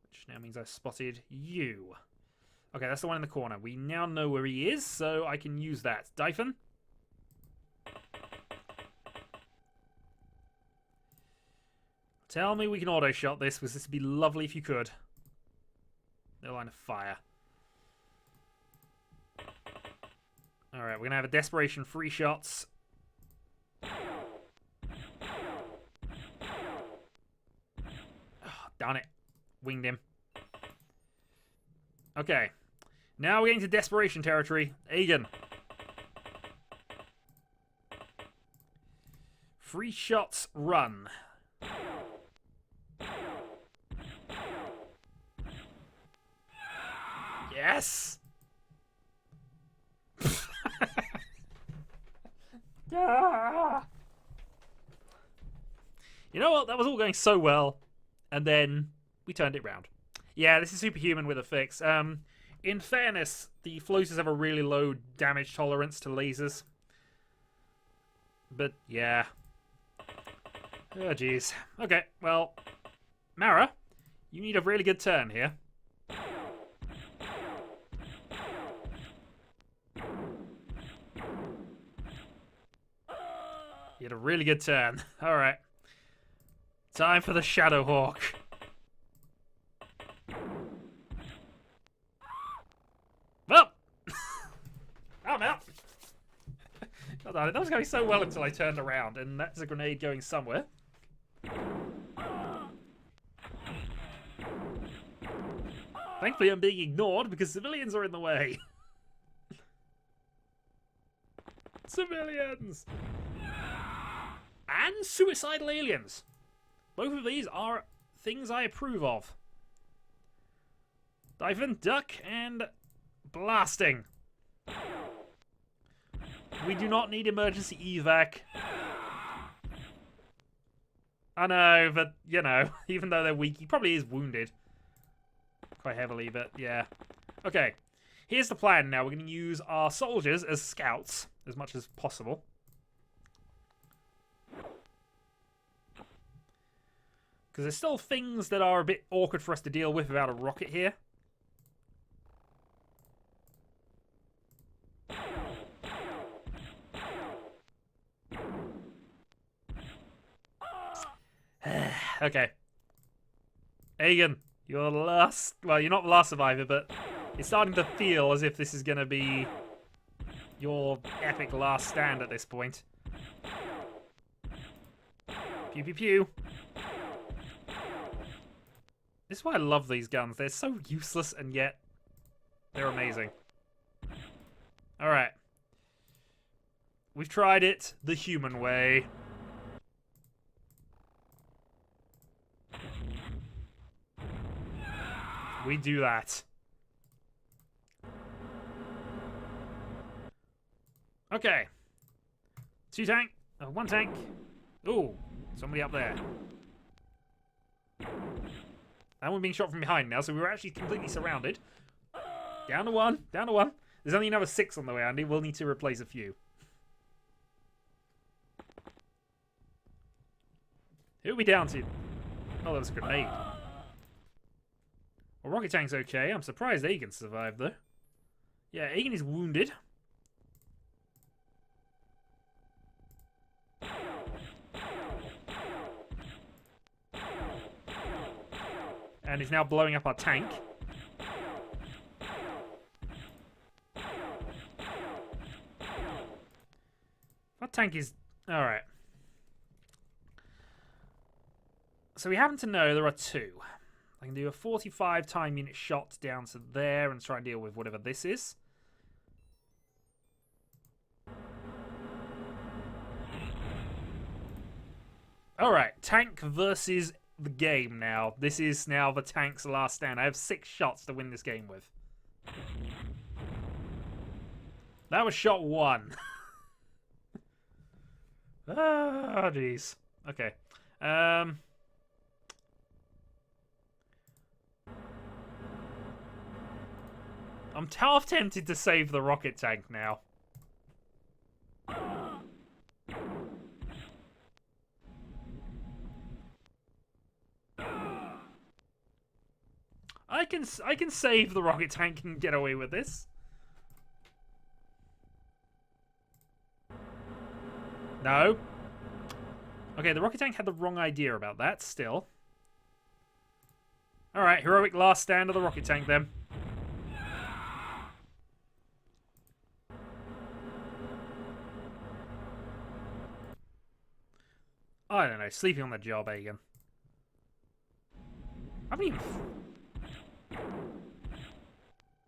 Which now means I've spotted you. Okay, that's the one in the corner. We now know where he is, so I can use that. Dyphon? Tell me we can auto-shot this, because this would be lovely if you could. No line of fire. Alright, we're going to have a desperation 3 shots. Darn it. Winged him. Okay. Now we're getting to desperation territory. Aegon. 3 shots, run. Yes! You know what? That was all going so well. And then we turned it round. Yeah, this is superhuman with a fix. In fairness, the floaters have a really low damage tolerance to lasers. But, yeah. Oh, jeez. Okay, well, Mara, you need a really good turn here. You had a really good turn. Alright. Time for the Shadowhawk. Well! I'm out! God damn it, that was going so well until I turned around, and that's a grenade going somewhere. Thankfully I'm being ignored because civilians are in the way. Civilians! And suicidal aliens. Both of these are things I approve of. Dyphon, duck, and blasting. We do not need emergency evac. I know, but, you know, even though they're weak, he probably is wounded. Quite heavily, but yeah. Okay, here's the plan now. We're going to use our soldiers as scouts as much as possible. Because there's still things that are a bit awkward for us to deal with without a rocket here. Okay. Aegon, you're the last... Well, you're not the last survivor, but it's starting to feel as if this is going to be your epic last stand at this point. Pew pew pew. This is why I love these guns. They're so useless and yet they're amazing. Alright. We've tried it the human way. We do that. Okay. 2 tank. 1 tank. Ooh, somebody up there. And we're being shot from behind now, so we were actually completely surrounded. Down to 1. Down to 1. There's only another 6 on the way, Andy. We'll need to replace a few. Who are we down to? Oh, that was a grenade. Well, rocket tank's okay. I'm surprised Aegon survived, though. Yeah, Aegon is wounded. And he's now blowing up our tank. Our tank is... Alright. So we happen to know there are 2. I can do a 45 time unit shot down to there and try and deal with whatever this is. Alright, tank versus the game now. This is now the tank's last stand. I have 6 shots to win this game with. That was shot 1. Ah, jeez. Okay. I'm half tempted to save the rocket tank now. I can save the rocket tank and get away with this. No. Okay, the rocket tank had the wrong idea about that, still. Alright, heroic last stand of the rocket tank then. I don't know, sleeping on the job, Agan. I haven't even...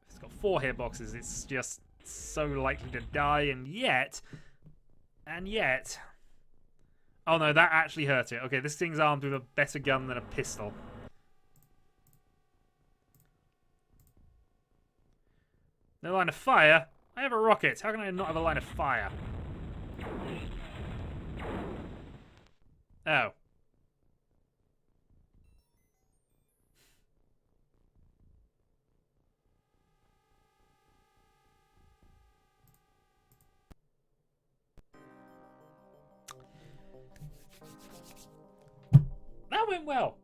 It's got 4 hitboxes, it's just so likely to die, and yet... Oh no, that actually hurt it. Okay, this thing's armed with a better gun than a pistol. No line of fire? I have a rocket. How can I not have a line of fire? Oh. That went well.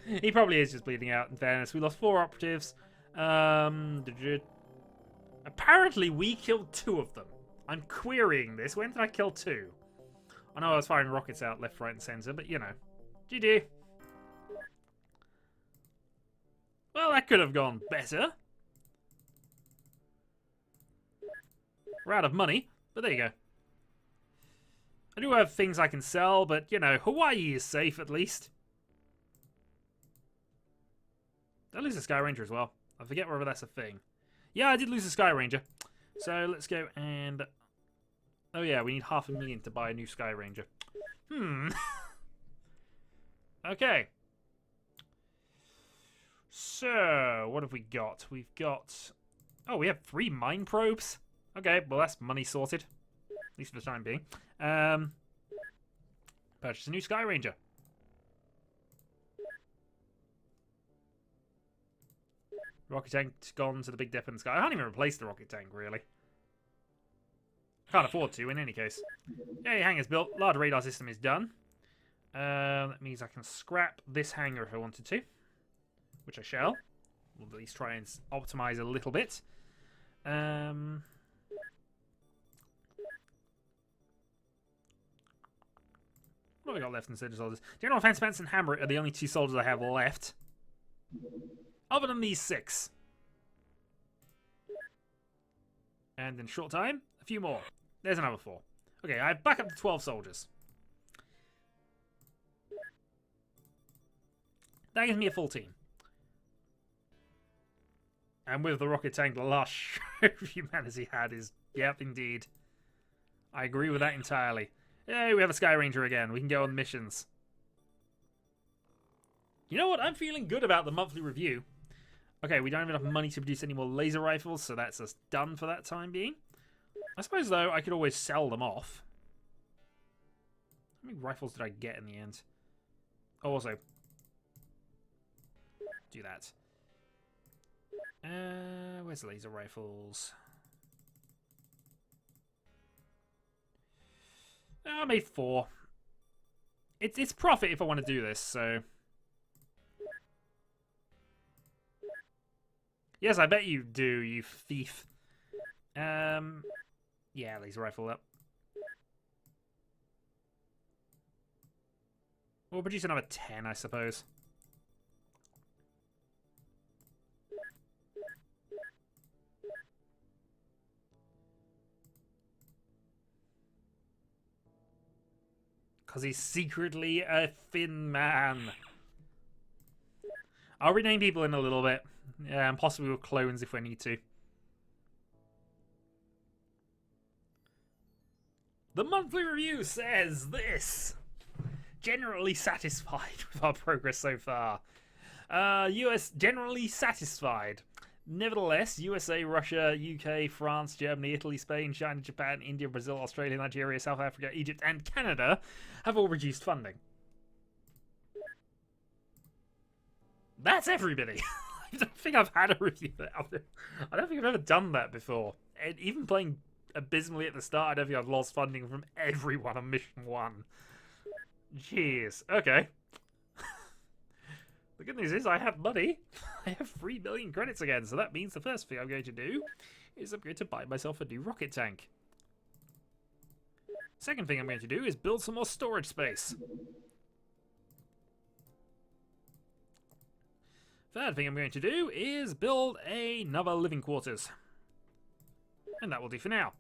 He probably is just bleeding out, in fairness. We lost 4 operatives. Apparently we killed 2 of them. I'm querying this. When did I kill 2? I know I was firing rockets out left, right, and centre, but you know. GG. Well, that could have gone better. We're out of money, but there you go. I do have things I can sell, but, you know, Hawaii is safe at least. Did I lose a Sky Ranger as well? I forget whether that's a thing. Yeah, I did lose a Sky Ranger. So let's go and... Oh yeah, we need $500,000 to buy a new Sky Ranger. Okay. So, what have we got? We've got... Oh, we have 3 mine probes. Okay, well that's money sorted. At least for the time being. Purchase a new Sky Ranger. Rocket tank's gone to the big depot in the sky. I can't even replace the rocket tank, really. Can't afford to, in any case. Yay, hangar's built. Large radar system is done. That means I can scrap this hangar if I wanted to. Which I shall. We'll at least try and optimize a little bit. What have I got left in soldiers? General Fence Pants and Hammer are the only 2 soldiers I have left. Other than these 6. And in short time, a few more. There's another 4. Okay, I have back up to 12 soldiers. That gives me a full team. And with the rocket tank, the last show humanity had is... Yep, indeed. I agree with that entirely. Hey, we have a Sky Ranger again. We can go on missions. You know what? I'm feeling good about the monthly review. Okay, we don't have enough money to produce any more laser rifles, so that's us done for that time being. I suppose, though, I could always sell them off. How many rifles did I get in the end? Oh, also... Do that. Where's the laser rifles? I made 4. It's profit if I want to do this, so... Yes, I bet you do, you thief. Yeah, laser rifle up. We'll produce another 10, I suppose. Because he's secretly a thin man. I'll rename people in a little bit. Yeah, and possibly with clones if we need to. The monthly review says this. Generally satisfied with our progress so far. US generally satisfied. Nevertheless, USA, Russia, UK, France, Germany, Italy, Spain, China, Japan, India, Brazil, Australia, Nigeria, South Africa, Egypt, and Canada have all reduced funding. That's everybody. I don't think I've had a review that. I don't think I've ever done that before. And even playing abysmally at the start, I don't think I've lost funding from everyone on Mission 1. Jeez. Okay. The good news is I have money. I have 3 million credits again, so that means the first thing I'm going to do is I'm going to buy myself a new rocket tank. Second thing I'm going to do is build some more storage space. Third thing I'm going to do is build another living quarters. And that will do for now.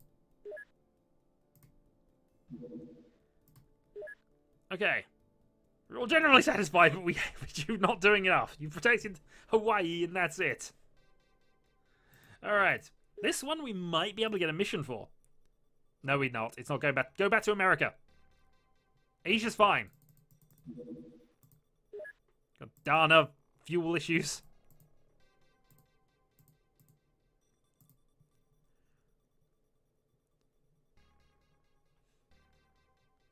Okay. We're all generally satisfied, but you're not doing enough. You've protected Hawaii, and that's it. Alright. This one we might be able to get a mission for. No, we're not. It's not going back. Go back to America. Asia's fine. Got Dana fuel issues.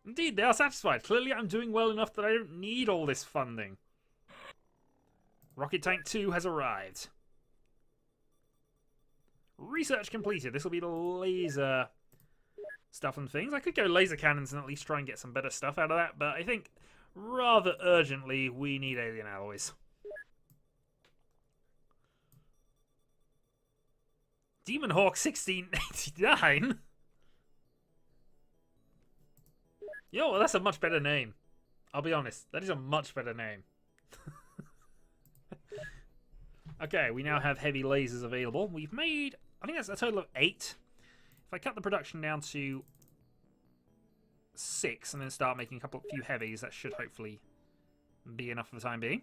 Indeed, they are satisfied. Clearly, I'm doing well enough that I don't need all this funding. Rocket Tank 2 has arrived. Research completed. This will be the laser stuff and things. I could go laser cannons and at least try and get some better stuff out of that, but I think rather urgently we need alien alloys. Demon Hawk 1689? Yo, well, that's a much better name. I'll be honest. That is a much better name. Okay, we now have heavy lasers available. We've made, I think that's a total of 8. If I cut the production down to 6 and then start making a few heavies, that should hopefully be enough for the time being.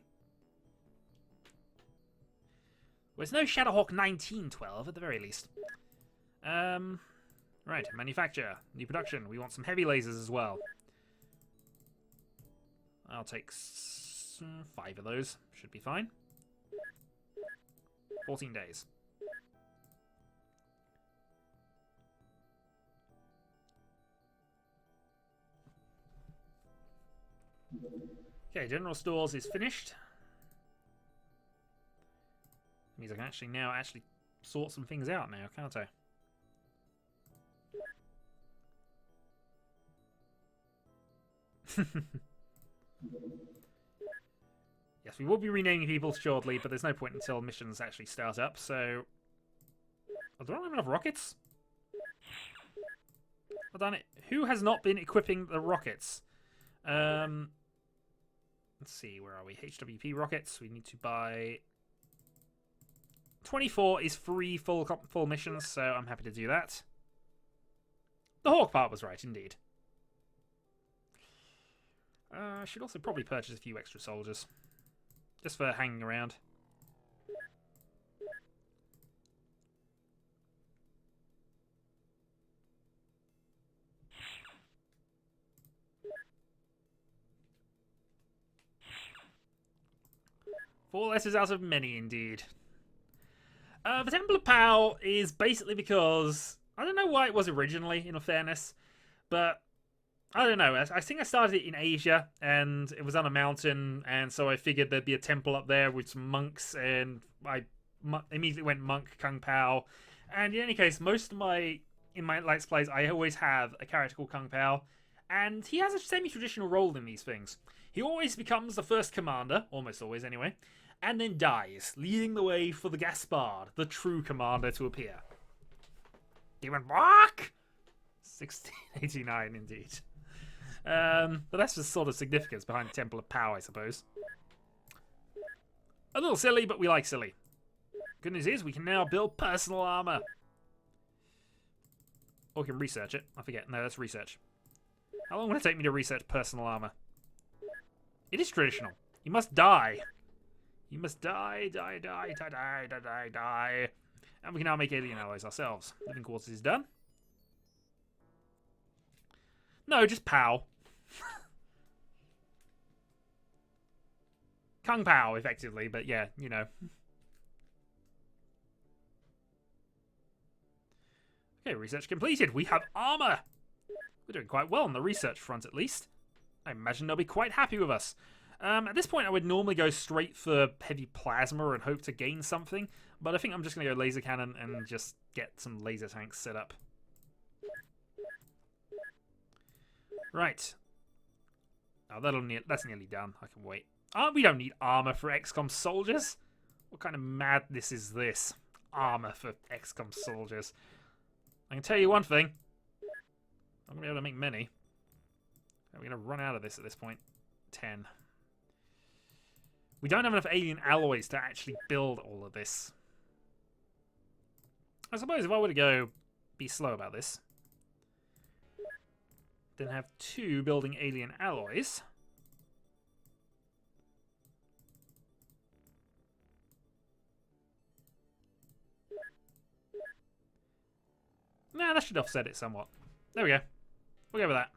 Well, it's no Shadowhawk 1912 at the very least. Right, manufacture, new production. We want some heavy lasers as well. I'll take 5 of those. Should be fine. 14 days. Okay, General Stores is finished. Means I can actually sort some things out now, can't I? Yes, we will be renaming people shortly, but there's no point until missions actually start up, so... Oh, do I not have enough rockets? Well done it. Who has not been equipping the rockets? Let's see, where are we? HWP rockets. We need to buy... 24 is free full missions, so I'm happy to do that. The Hawk part was right, indeed. I should also probably purchase a few extra soldiers. Just for hanging around. Four letters out of many, indeed. The Temple of Pow is basically because... I don't know why it was originally, in all fairness. But... I don't know. I think I started it in Asia, and it was on a mountain, and so I figured there'd be a temple up there with some monks, and I immediately went monk Kung Pao. And in any case, in my Let's Plays, I always have a character called Kung Pao, and he has a semi-traditional role in these things. He always becomes the first commander, almost always anyway, and then dies, leading the way for the Gaspard, the true commander, to appear. Demon Hawk! 1689, indeed. But that's the sort of significance behind the Temple of Power, I suppose. A little silly, but we like silly. Good news is we can now build personal armor. Or we can research it. I forget. No, that's research. How long will it take me to research personal armor? It is traditional. You must die. You must die. And we can now make alien alloys ourselves. Living quarters is done. No, just Pow. Kung Pao, effectively, but yeah, you know. Okay, research completed. We have armor. We're doing quite well on the research front, at least. I imagine they'll be quite happy with us. At this point, I would normally go straight for heavy plasma and hope to gain something, but I think I'm just going to go laser cannon and just get some laser tanks set up. Right. Oh, that's nearly done. I can wait. We don't need armor for XCOM soldiers. What kind of madness is this? Armor for XCOM soldiers. I can tell you one thing. I'm going to be able to make many. We're going to run out of this at this point. 10. We don't have enough alien alloys to actually build all of this. I suppose if I were to go be slow about this, then have 2 building alien alloys. Nah, that should offset it somewhat. There we go. We'll go with that.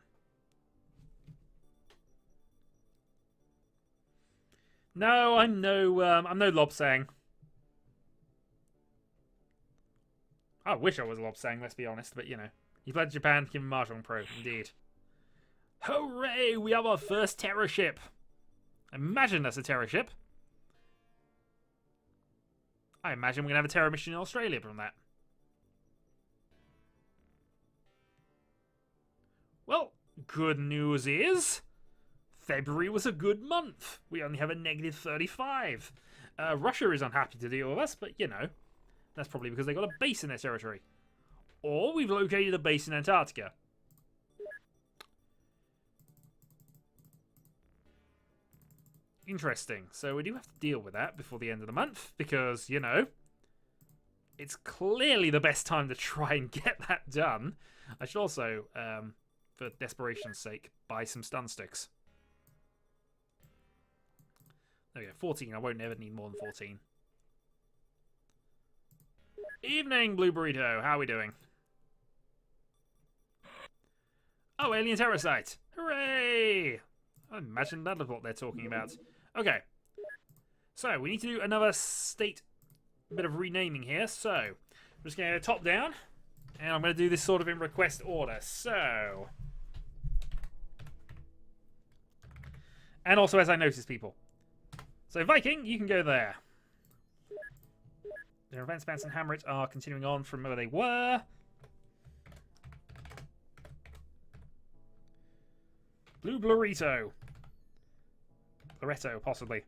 No, I'm no Lobsang. I wish I was Lobsang, let's be honest, but you know. He fled Japan, became a Mahjong pro, indeed. Hooray! We have our first terror ship. Imagine that's a terror ship. I imagine we're going to have a terror mission in Australia from that. Well, good news is February was a good month. We only have a negative 35. Russia is unhappy to deal with us, but you know, that's probably because they got a base in their territory. Or we've located a base in Antarctica. Interesting. So we do have to deal with that before the end of the month because, you know, it's clearly the best time to try and get that done. I should also, for desperation's sake, buy some stun sticks. There we go, 14. I won't ever need more than 14. Evening, Blue Burrito. How are we doing? Oh, alien terror site. Hooray! I imagine that is what they're talking about. Okay. So, we need to do another bit of renaming here. So, I'm just going to go top down. And I'm going to do this sort of in request order. So. And also as I notice people. So, Viking, you can go there. The events, Spans, and Hamlet are continuing on from where they were. Blue Blurito. Loretto, possibly.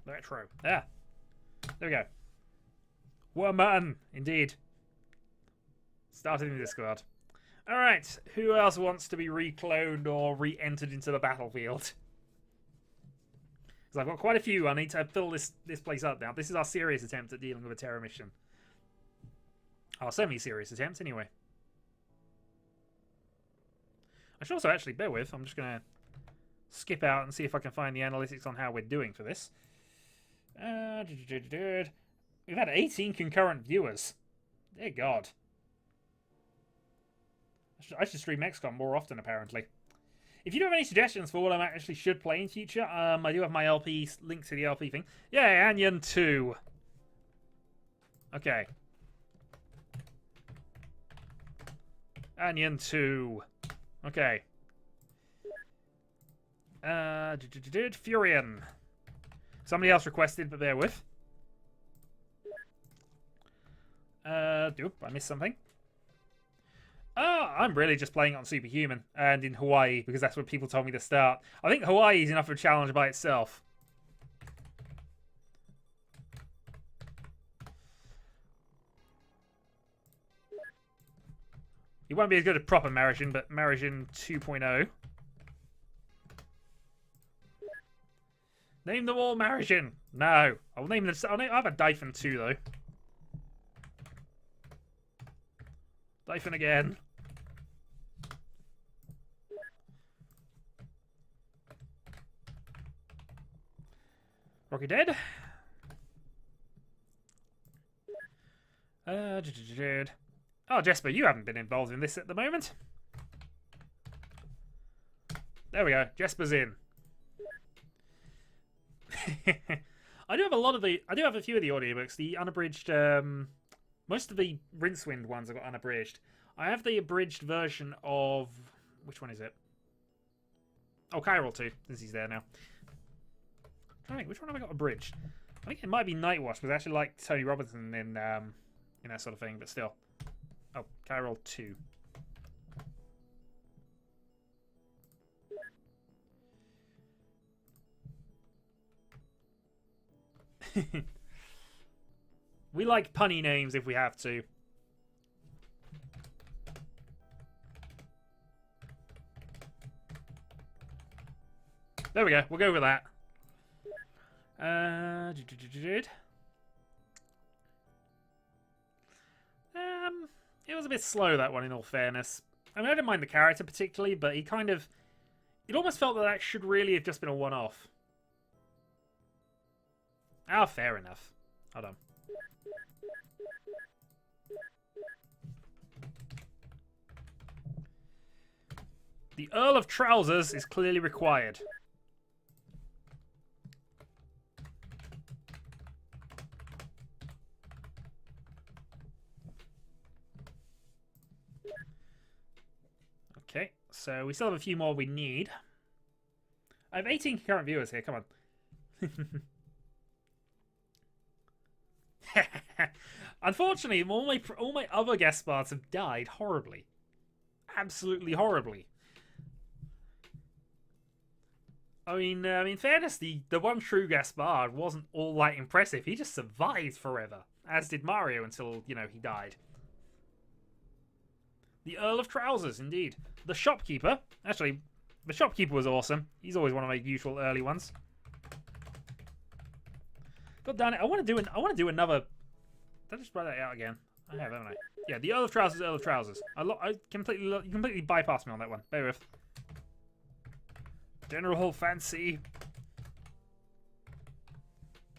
Loretro. Yeah. There we go. Woman, indeed. Started in Discord. Alright, who else wants to be recloned or re-entered into the battlefield? Because I've got quite a few. I need to fill this place up now. This is our serious attempt at dealing with a terror mission. Our semi-serious attempt, anyway. I should also actually, bear with, I'm just going to skip out and see if I can find the analytics on how we're doing for this. We've had 18 concurrent viewers. Dear God. I should stream XCOM more often, apparently. If you do have any suggestions for what I actually should play in future, I do have my LP, link to the LP thing. Yeah, Onion 2. Okay. Onion 2. Okay. Furion. Somebody else requested, but bear with. I missed something. Oh, I'm really just playing it on Superhuman and in Hawaii because that's what people told me to start. I think Hawaii is enough of a challenge by itself. It won't be as good as proper Marisian, but Marisian 2.0. Name them all Marisian. No, I'll name them. I have a Dyphon 2 though. Dyphon again. Rocky dead. Oh, Jesper, you haven't been involved in this at the moment. There we go. Jesper's in. I do have a few of the audiobooks. The unabridged Most of the Rincewind ones I got unabridged. I have the abridged version of... Which one is it? Oh, Chiral 2, since he's there now. I think, which one have I got abridged? I think it might be Nightwatch, because I actually like Tony Robinson in that sort of thing, but still. Oh, Chiral 2. We like punny names if we have to. There we go. We'll go with that. It was a bit slow, that one, in all fairness. I mean, I didn't mind the character particularly, but he kind of... It almost felt that that should really have just been a one-off. Ah, fair enough. Hold on. The Earl of Trousers is clearly required. Okay, so we still have a few more we need. I have 18 concurrent viewers here, come on. Unfortunately, all my other guest stars have died horribly. Absolutely horribly. I mean, in fairness, the one true Gaspard wasn't all that impressive. He just survived forever, as did Mario until, you know, he died. The Earl of Trousers, indeed. The Shopkeeper. Actually, the Shopkeeper was awesome. He's always one of my usual early ones. God damn it! I want to do another. Did I just write that out again? I have, haven't I? Yeah, the Earl of Trousers, Earl of Trousers. I completely bypassed me on that one. Bear with. General Fancy.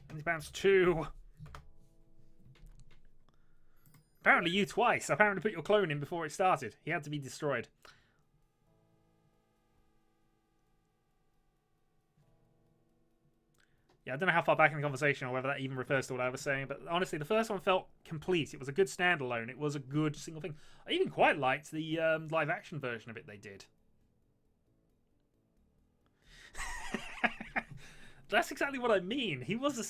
Fancy Pants 2. Apparently you twice. Apparently put your clone in before it started. He had to be destroyed. Yeah, I don't know how far back in the conversation or whether that even refers to what I was saying, but honestly, the first one felt complete. It was a good standalone. It was a good single thing. I even quite liked the live-action version of it they did. That's exactly what I mean. He was a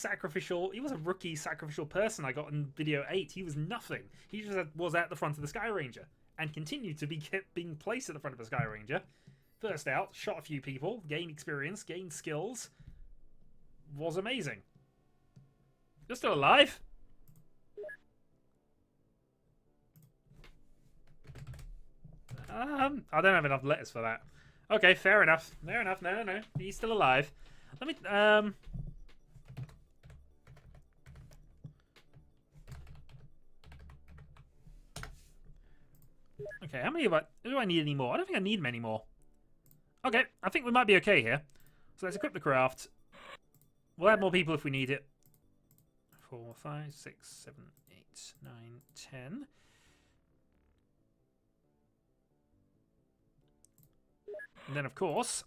rookie sacrificial person I got in video 8. He was nothing. He just was at the front of the Sky Ranger and continued to be being placed at the front of the Sky Ranger. First out, shot a few people, gained experience, gained skills. Was amazing. You're still alive? I don't have enough letters for that. Okay, fair enough. Fair enough. No. He's still alive. Let me, Okay, how many do I need any more? I don't think I need many more. Okay, I think we might be okay here. So let's equip the craft. We'll add more people if we need it. 4, 5, 6, 7, 8, 9, 10. And then, of course,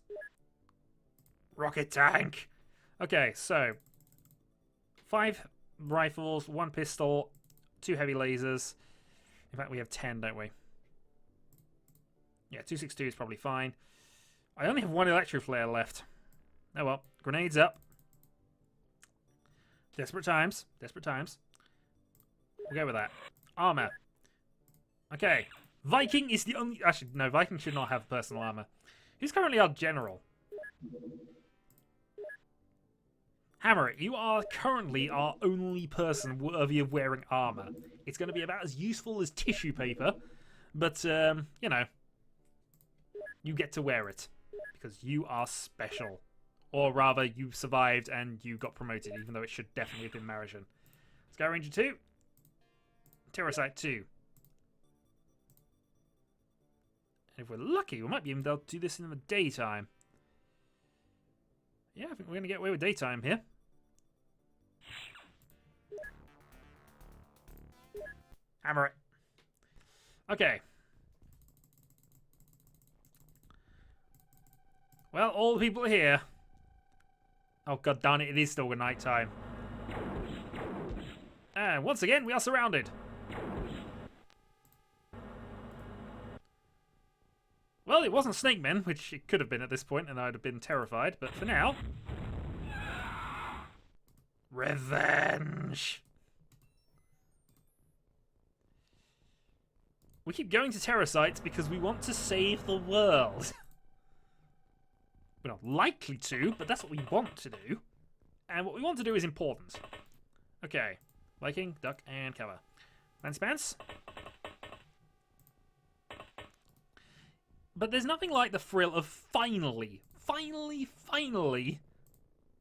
rocket tank. Okay, so 5 rifles, 1 pistol, 2 heavy lasers. In fact, we have 10, don't we? Yeah, 262 is probably fine. I only have 1 electro flare left. Oh well, grenades up. Desperate times. Desperate times. We'll go with that. Armor. Okay. Viking is the only... Actually, no, Viking should not have personal armor. Who's currently our general? Hammer, you are currently our only person worthy of wearing armor. It's going to be about as useful as tissue paper, but, you know, you get to wear it because you are special. Or rather, you survived and you got promoted, even though it should definitely have been Marisian. Sky Ranger 2. Terrasite 2. And if we're lucky, we might be able to do this in the daytime. Yeah, I think we're going to get away with daytime here. Hammer it. Okay. Well, all the people are here. Oh, god darn it is still night time. And once again, we are surrounded. Well, it wasn't snake men, which it could have been at this point, and I'd have been terrified. But for now... Revenge! We keep going to terror sites because we want to save the world. We're not likely to, but that's what we want to do. And what we want to do is important. Okay. Viking, duck, and cover. Fancy pants. But there's nothing like the thrill of finally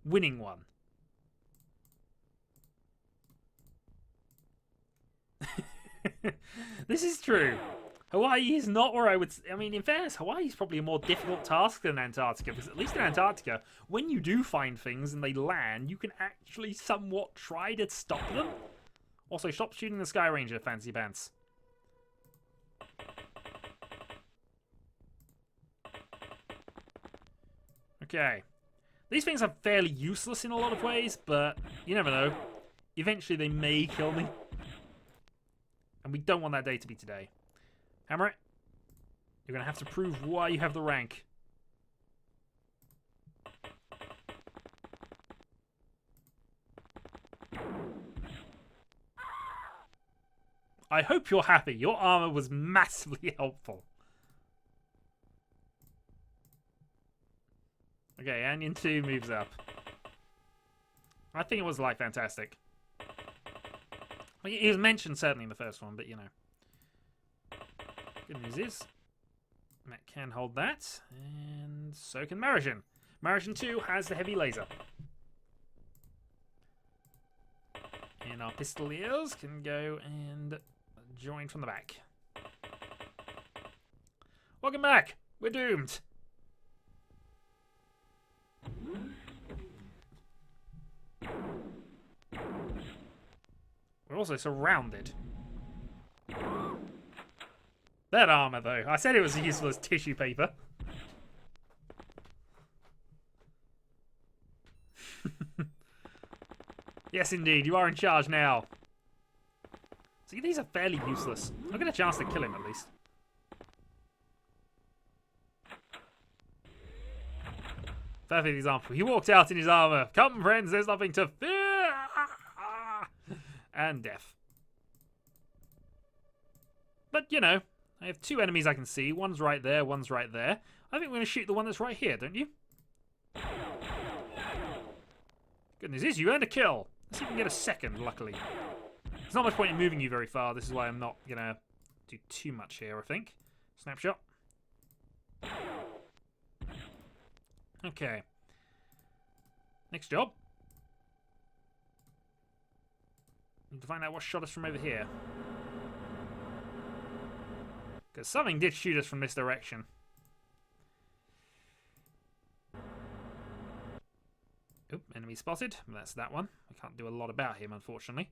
winning one. This is true. Hawaii is not where I would... I mean, in fairness, Hawaii is probably a more difficult task than Antarctica, because at least in Antarctica, when you do find things and they land, you can actually somewhat try to stop them. Also, stop shooting the Sky Ranger, fancy pants. Okay. These things are fairly useless in a lot of ways, but you never know. Eventually they may kill me. And we don't want that day to be today. Hammer it. You're going to have to prove why you have the rank. I hope you're happy. Your armor was massively helpful. Okay, Onion 2 moves up. I think it was, like, fantastic. Well, he was mentioned, certainly, in the first one, but, you know. Good news is, Matt can hold that, and so can Marishan. Marishan 2 has the heavy laser. And our pistoliers can go and join from the back. Welcome back! We're doomed! We're also surrounded. That armor, though. I said it was useful as tissue paper. Yes, indeed. You are in charge now. See, these are fairly useless. I'll get a chance to kill him, at least. Perfect example. He walked out in his armor. Come, friends, there's nothing to fear. And death. But, you know, I have two enemies I can see. One's right there, one's right there. I think we're going to shoot the one that's right here, don't you? Good news is you earned a kill. Let's see if we can get a second, luckily. There's not much point in moving you very far. This is why I'm not going to do too much here, I think. Snapshot. Okay. Next job. Need to find out what shot us from over here. Because something did shoot us from this direction. Oop, enemy spotted. That's that one. We can't do a lot about him, unfortunately.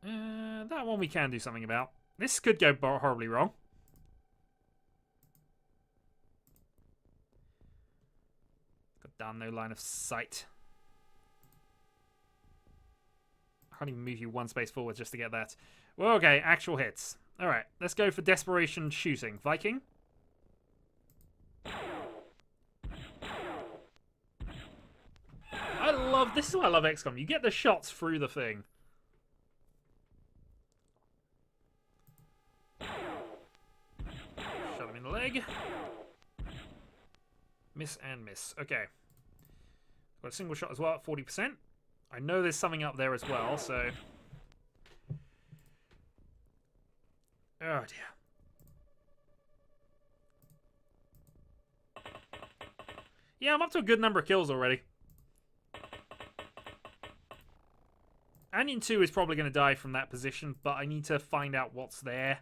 That one we can do something about. This could go horribly wrong. Got down no line of sight. I can't even move you one space forward just to get that. Well, okay, actual hits. Alright, let's go for desperation shooting. Viking. This is why I love XCOM. You get the shots through the thing. Shot him in the leg. Miss and miss. Okay. Got a single shot as well at 40%. I know there's something up there as well, so... Oh, dear. Yeah, I'm up to a good number of kills already. Onion 2 is probably going to die from that position, but I need to find out what's there.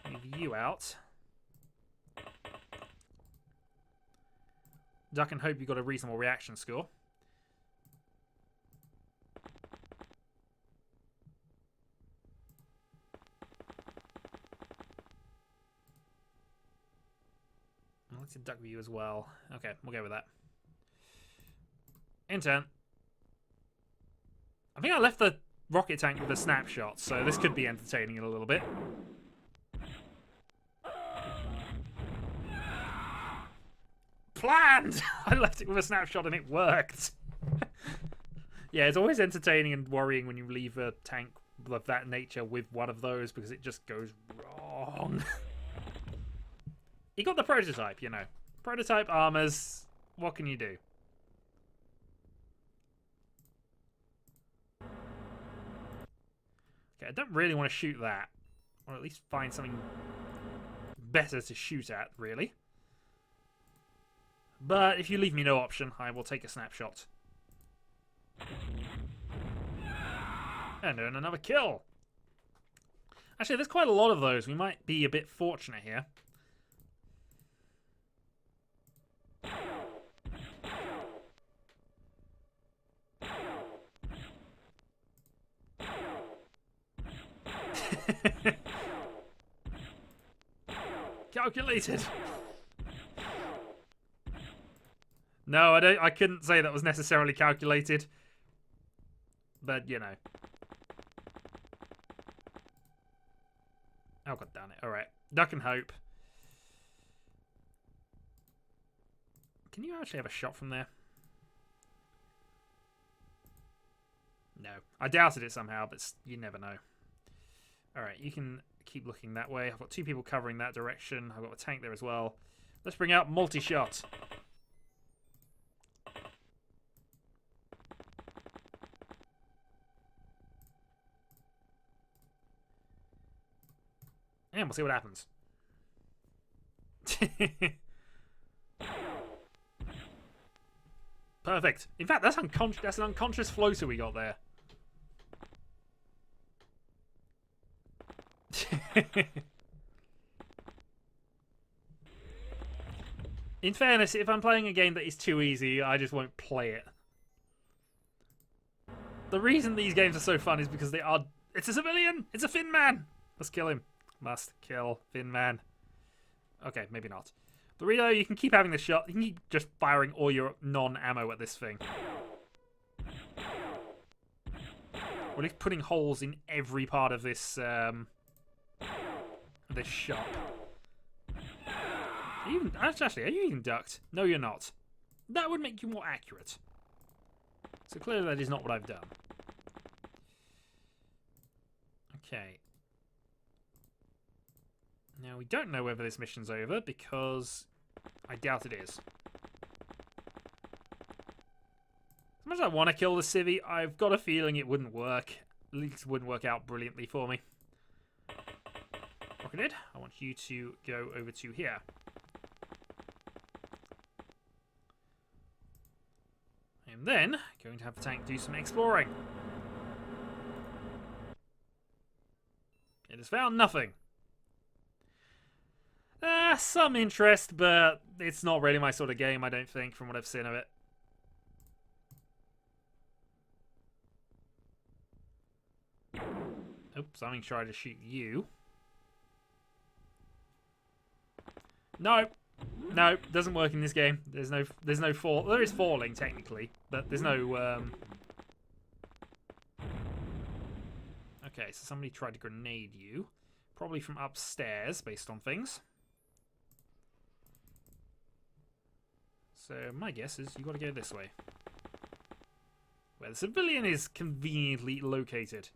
Leave you out. Duck and hope you got a reasonable reaction score. Let's do duck view as well. Okay, we'll go with that. Intent. I think I left the rocket tank with a snapshot, so this could be entertaining a little bit. Planned! I left it with a snapshot and it worked. Yeah, it's always entertaining and worrying when you leave a tank of that nature with one of those because it just goes wrong. You got the prototype, you know. Prototype armors. What can you do? Okay, I don't really want to shoot that. Or at least find something better to shoot at, really. But if you leave me no option, I will take a snapshot. And earn another kill. Actually, there's quite a lot of those. We might be a bit fortunate here. Calculated. No, I couldn't say that was necessarily calculated. But, you know. Oh, god damn it. Alright. Duck and hope. Can you actually have a shot from there? No. I doubted it somehow, but you never know. Alright, you can keep looking that way. I've got two people covering that direction. I've got a tank there as well. Let's bring out multi-shot. And we'll see what happens. Perfect. In fact, that's an unconscious floater we got there. In fairness, if I'm playing a game that is too easy, I just won't play it. The reason these games are so fun is because they are... It's a civilian! It's a Fin Man! Let's kill him. Must kill Fin Man. Okay, maybe not. The reason you can keep having the shot. You can keep just firing all your non-ammo at this thing. Or at least putting holes in every part of this this shop. Actually, are you even ducked? No, you're not. That would make you more accurate. So clearly that is not what I've done. Okay. Now, we don't know whether this mission's over because I doubt it is. As much as I want to kill the civvy, I've got a feeling it wouldn't work. At least it wouldn't work out brilliantly for me. Rocketed, I want you to go over to here. And then, going to have the tank do some exploring. It has found nothing. Some interest, but it's not really my sort of game, I don't think, from what I've seen of it. Oops, I'm trying to shoot you. No, no, doesn't work in this game. There's no fall. There is falling technically, but there's no. Okay, so somebody tried to grenade you, probably from upstairs, based on things. So my guess is you got to go this way, where the civilian is conveniently located.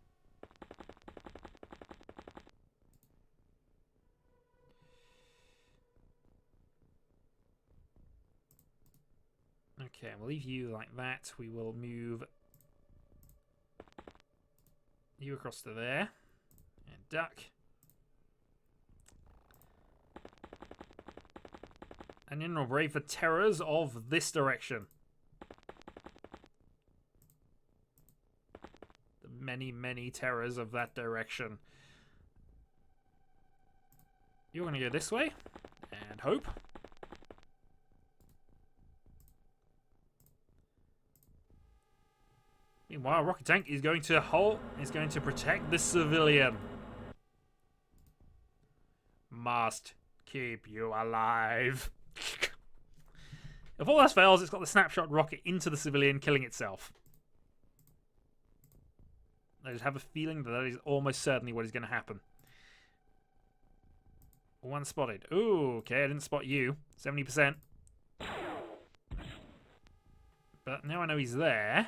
Okay, we'll leave you like that. We will move you across to there. And duck. And then we'll brave the terrors of this direction. The many, many terrors of that direction. You're going to go this way. And hope. Meanwhile, Rocket Tank is going to protect the civilian. Must keep you alive. If all else fails, it's got the snapshot rocket into the civilian, killing itself. I just have a feeling that is almost certainly what is going to happen. One spotted. Ooh, okay, I didn't spot you. 70%. But now I know he's there.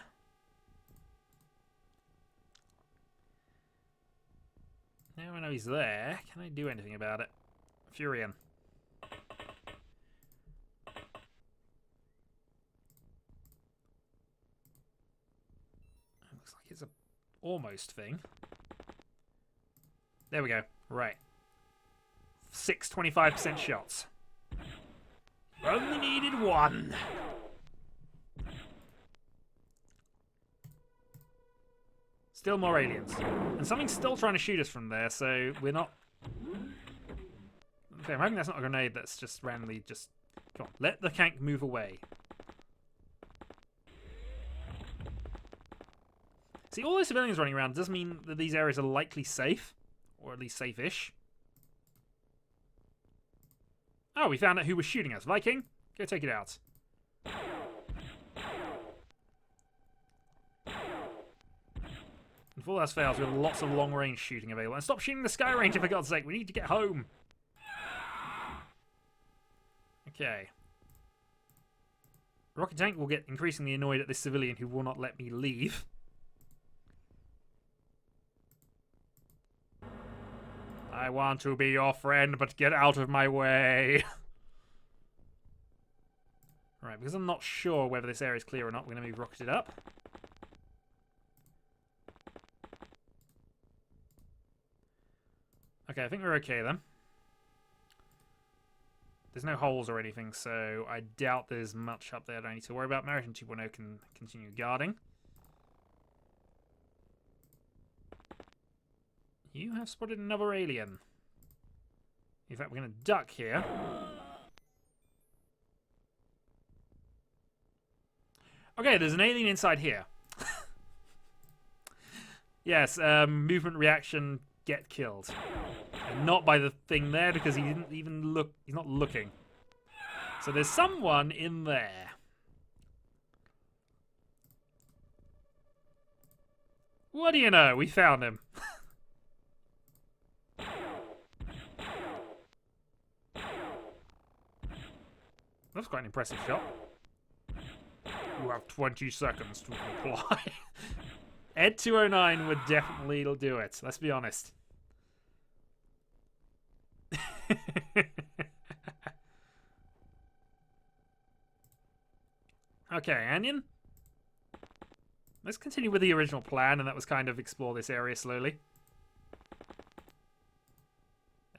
Now I know he's there. Can I do anything about it? Furion. Looks like it's a almost thing. There we go. Right. 6 25% shots. Only needed one. Still more aliens. And something's still trying to shoot us from there, so we're not... Okay, I'm hoping that's not a grenade that's just randomly just... Come on, let the tank move away. See, all those civilians running around does mean that these areas are likely safe. Or at least safe-ish. Oh, we found out who was shooting us. Viking, go take it out. If all else fails, we have lots of long-range shooting available. And stop shooting the Sky Ranger, for God's sake. We need to get home. Okay. Rocket Tank will get increasingly annoyed at this civilian who will not let me leave. I want to be your friend, but get out of my way. Right, because I'm not sure whether this area is clear or not, we're going to move Rocketed up. Okay, I think we're okay then. There's no holes or anything, so I doubt there's much up there that I need to worry about. Maritime 2.0 can continue guarding. You have spotted another alien. In fact, we're going to duck here. Okay, there's an alien inside here. Yes, movement reaction, get killed. And not by the thing there, because he didn't even look. He's not looking. So there's someone in there. What do you know? We found him. That's quite an impressive shot. You have 20 seconds to comply. Ed 209 would definitely do it. Let's be honest. Okay, Onion. Let's continue with the original plan, and that was kind of explore this area slowly.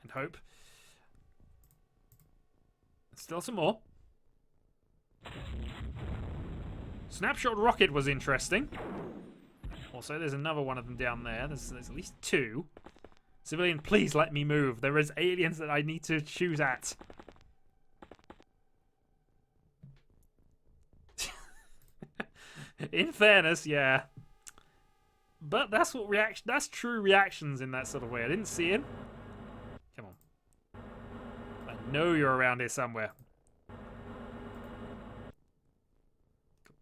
And hope. Still some more. Snapshot rocket was interesting. Also, there's another one of them down there. There's at least two. Civilian, please let me move. There is aliens that I need to shoot at. In fairness, yeah. But that's what reaction. That's true reactions in that sort of way. I didn't see him. Come on. I know you're around here somewhere.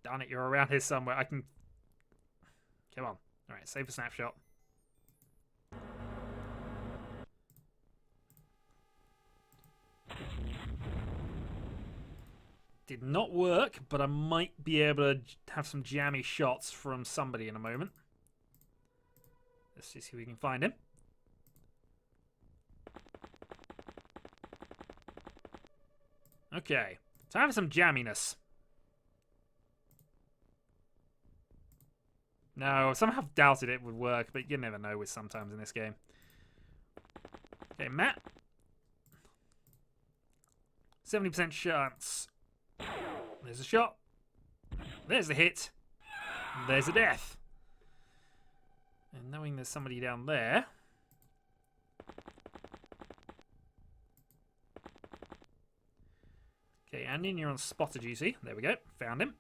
Darn it, you're around here somewhere. I can... Come on. Alright, save a snapshot. Did not work, but I might be able to have some jammy shots from somebody in a moment. Let's just see if we can find him. Okay, so I have some jamminess. No, somehow doubted it would work, but you never know with sometimes in this game. Okay, Matt. 70% chance. There's a shot. There's a hit. There's a death. And knowing there's somebody down there. Okay, Andy, you're on spotted, you see. There we go. Found him.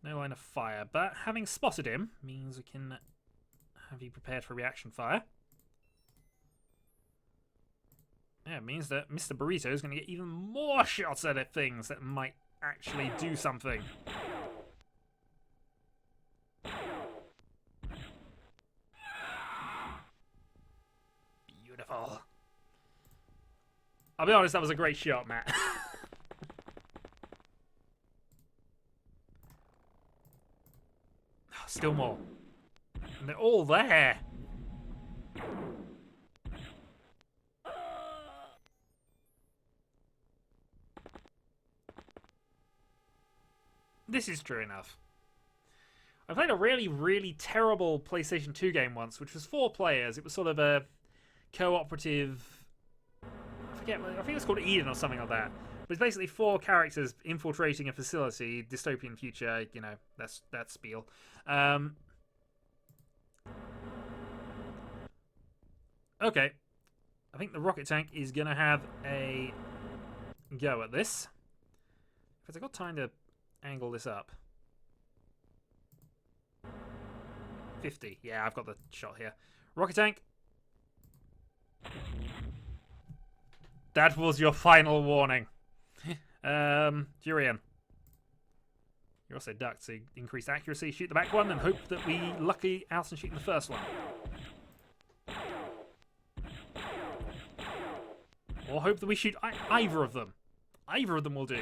No line of fire, but having spotted him means we can have you prepared for reaction fire. Yeah, it means that Mr. Burrito is going to get even more shots at it, things that might actually do something. Beautiful. I'll be honest, that was a great shot, Matt. Still more. And they're all there. This is true enough. I played a really, really terrible PlayStation 2 game once, which was 4 players. It was sort of a cooperative... I think it was called Eden or something like that. But it's basically 4 characters infiltrating a facility, dystopian future, you know, that's spiel. Okay. I think the rocket tank is going to have a go at this. Because I've got time to angle this up. 50. Yeah, I've got the shot here. Rocket tank. That was your final warning. Durian. You also ducked to increase accuracy. Shoot the back one and hope that we lucky out and shoot the first one. Or hope that we shoot either of them. Either of them will do.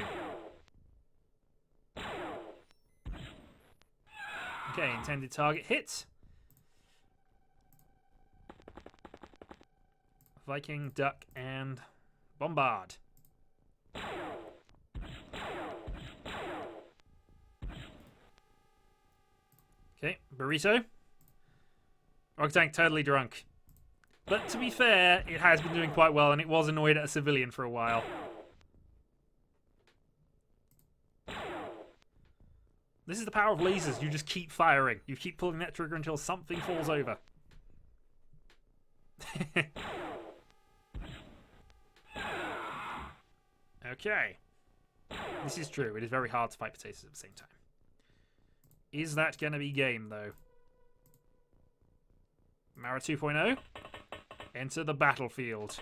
Okay, intended target hit. Viking, duck, and bombard. Okay, burrito. Rocket tank totally drunk. But to be fair, it has been doing quite well, and it was annoyed at a civilian for a while. This is the power of lasers. You just keep firing. You keep pulling that trigger until something falls over. Okay. This is true. It is very hard to fight potatoes at the same time. Is that going to be game, though? Mara 2.0. Enter the battlefield.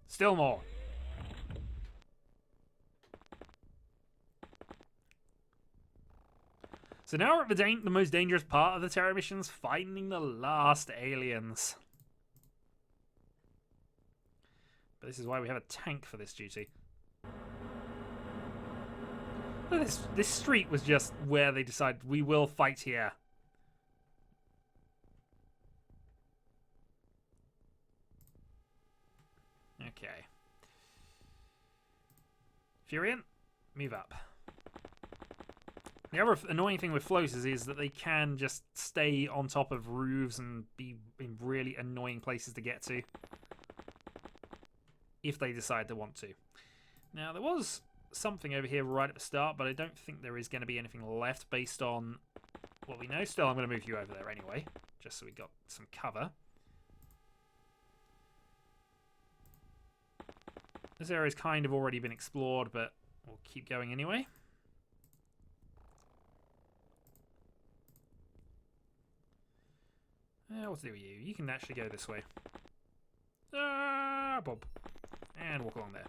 Still more. So now we're at the most dangerous part of the terror missions, finding the last aliens. But this is why we have a tank for this duty. This street was just where they decided we will fight here. Okay. Furion, move up. The other annoying thing with floaters is that they can just stay on top of roofs and be in really annoying places to get to. If they decide to want to. Now, there was something over here right at the start, but I don't think there is going to be anything left based on what we know. Still, I'm going to move you over there anyway, just so we got some cover. This area's kind of already been explored, but we'll keep going anyway. What to do with you? You can actually go this way. Bob. And walk along there.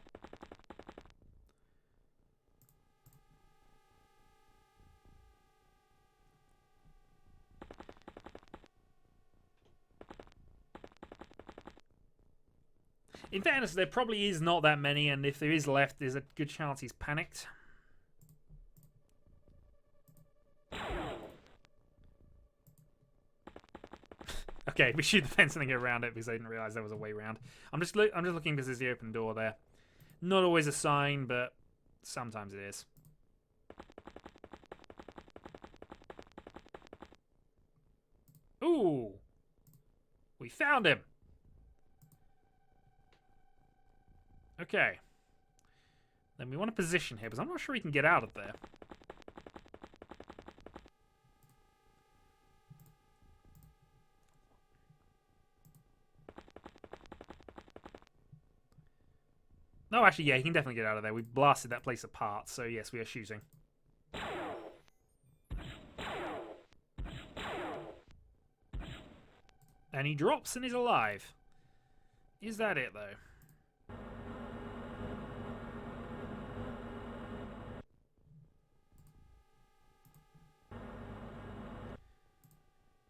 In fairness, there probably is not that many, and if there is left, there's a good chance he's panicked. Okay, we shoot the fence and then get around it because I didn't realise there was a way around. I'm just looking because there's the open door there. Not always a sign, but sometimes it is. Ooh! We found him! Okay. Then we want to position here, because I'm not sure he can get out of there. No, actually, yeah, he can definitely get out of there. We blasted that place apart, so yes, we are shooting. And he drops and is alive. Is that it, though?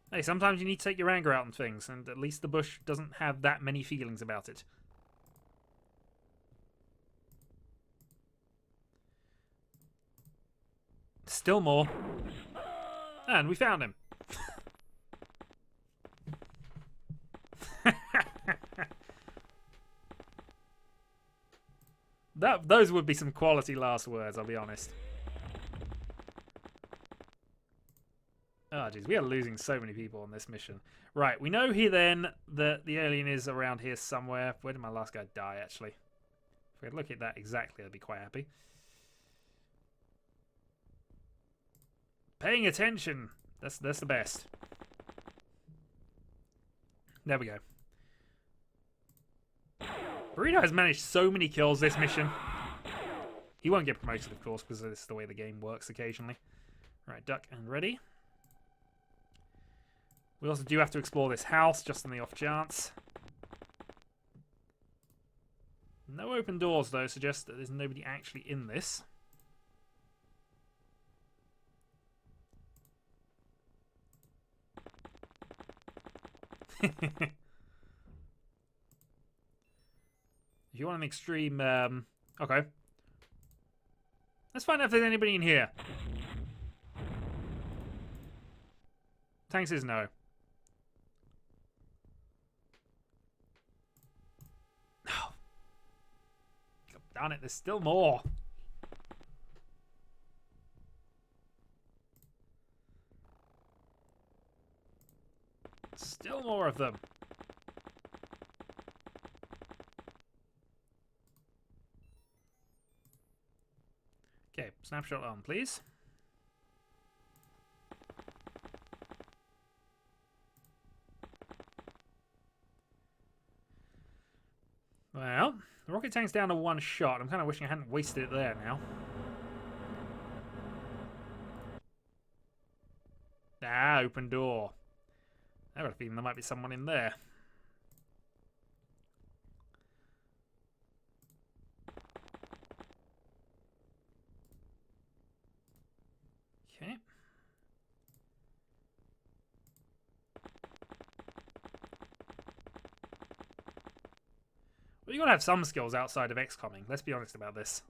Hey, sometimes you need to take your anger out on things, and at least the bush doesn't have that many feelings about it. Still more. And we found him. Those would be some quality last words, I'll be honest. Oh, jeez, we are losing so many people on this mission. Right, we know here then that the alien is around here somewhere. Where did my last guy die, actually? If we could look at that exactly, I'd be quite happy. Paying attention. That's the best. There we go. Burrito has managed so many kills this mission. He won't get promoted, of course, because this is the way the game works occasionally. Right, duck and ready. We also do have to explore this house, just on the off chance. No open doors, though, suggests that there's nobody actually in this. If you want an extreme... okay. Let's find out if there's anybody in here. Tank says no. No. Darn it, there's still more. Still more of them. Okay, snapshot on, please. Well, the rocket tank's down to one shot. I'm kind of wishing I hadn't wasted it there now. Ah, open door. I've got a feeling there might be someone in there. Okay. Well, you gotta have some skills outside of XCOMing. Let's be honest about this.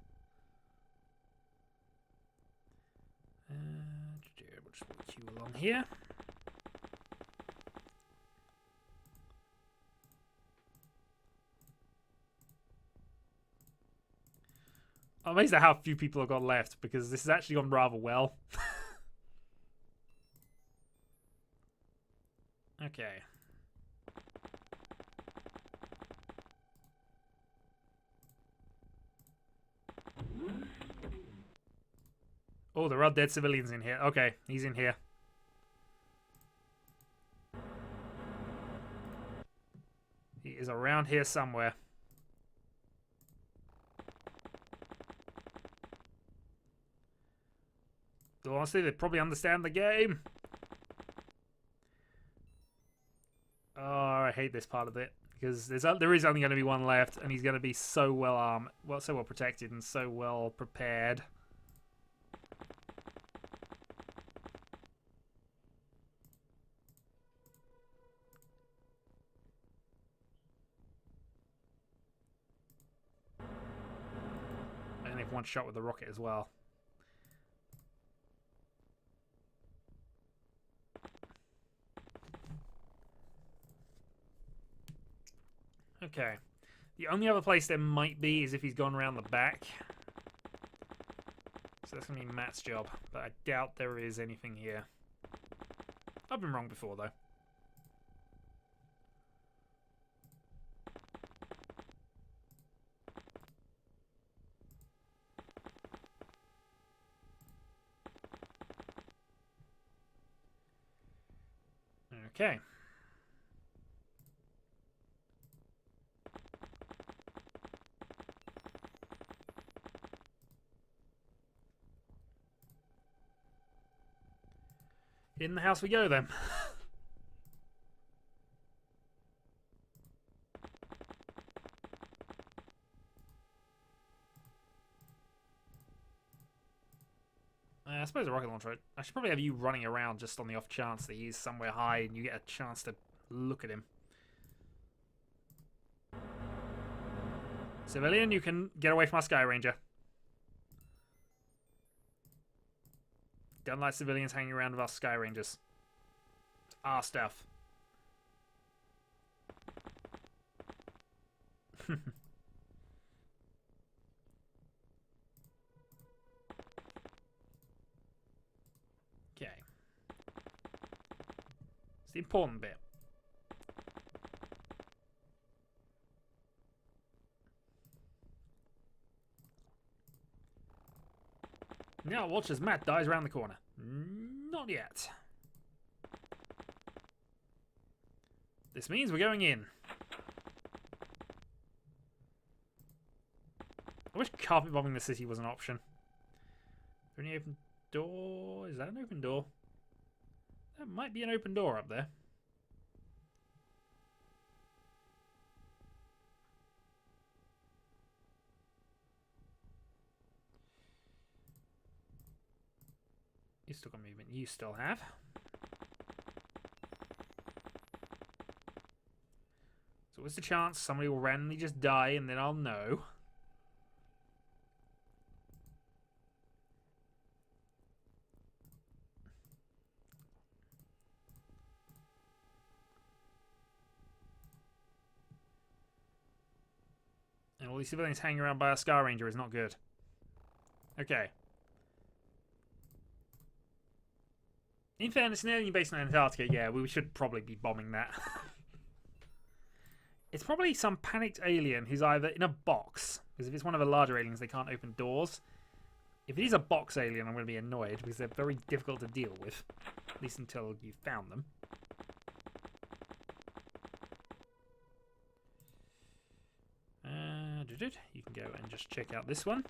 We'll just walk you along here. I'm amazed at how few people have got left, because this has actually gone rather well. Okay. Oh, there are dead civilians in here. Okay, he's in here. He is around here somewhere. Honestly, they probably understand the game. Oh, I hate this part of it, because there is only going to be one left, and he's going to be so well armed, so well protected, and so well prepared. And they've one shot with the rocket as well. Okay. The only other place there might be is if he's gone around the back. So that's going to be Matt's job. But I doubt there is anything here. I've been wrong before, though. Okay. In the house we go, then. I suppose a rocket launcher. I should probably have you running around just on the off chance that he's somewhere high and you get a chance to look at him. Civilian, you can get away from our Sky Ranger. Don't like civilians hanging around with our Sky Rangers. It's our stuff. Okay. It's the important bit. Now watch as Matt dies around the corner. Not yet. This means we're going in. I wish carpet bombing the city was an option. Is there any open door? Is that an open door? That might be an open door up there. You still got movement. You still have. So what's the chance somebody will randomly just die and then I'll know? And all these civilians hanging around by a Sky Ranger is not good. Okay. In fairness, an alien base in Antarctica, yeah, we should probably be bombing that. It's probably some panicked alien who's either in a box, because if it's one of the larger aliens, they can't open doors. If it is a box alien, I'm going to be annoyed, because they're very difficult to deal with, at least until you've found them. You can go and just check out this one.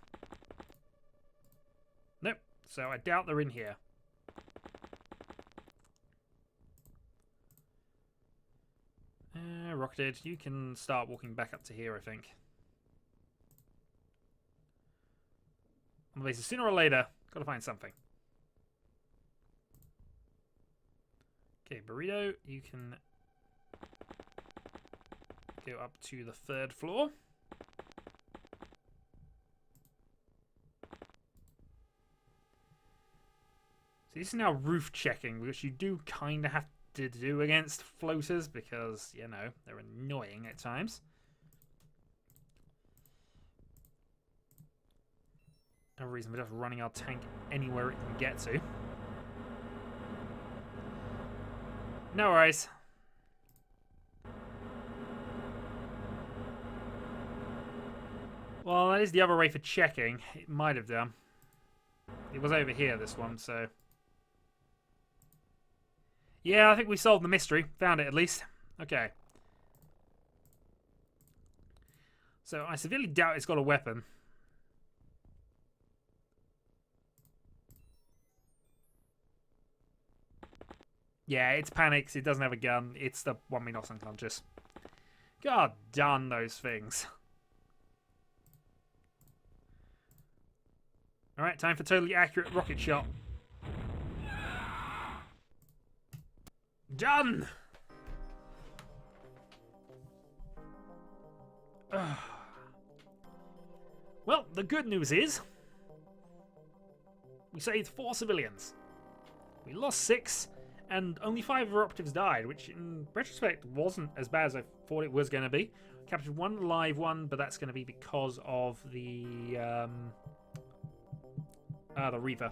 Nope, so I doubt they're in here. Rocketed, you can start walking back up to here, I think. On the basis, sooner or later, gotta find something. Okay, Burrito, you can go up to the 3rd floor. So this is now roof checking, which you do kind of have to do against floaters because, you know, they're annoying at times. No reason for just running our tank anywhere it can get to. No worries. Well, that is the other way for checking. It might have done. It was over here, this one, so... Yeah, I think we solved the mystery. Found it, at least. Okay. So, I severely doubt it's got a weapon. Yeah, it's panics. It doesn't have a gun. It's the one we knocked unconscious. God darn those things. Alright, time for totally accurate rocket shot. Done! Well, the good news is we saved 4 civilians. We lost 6, and only 5 of our operatives died, which in retrospect wasn't as bad as I thought it was going to be. Captured 1 live one, but that's going to be because of the Reaper,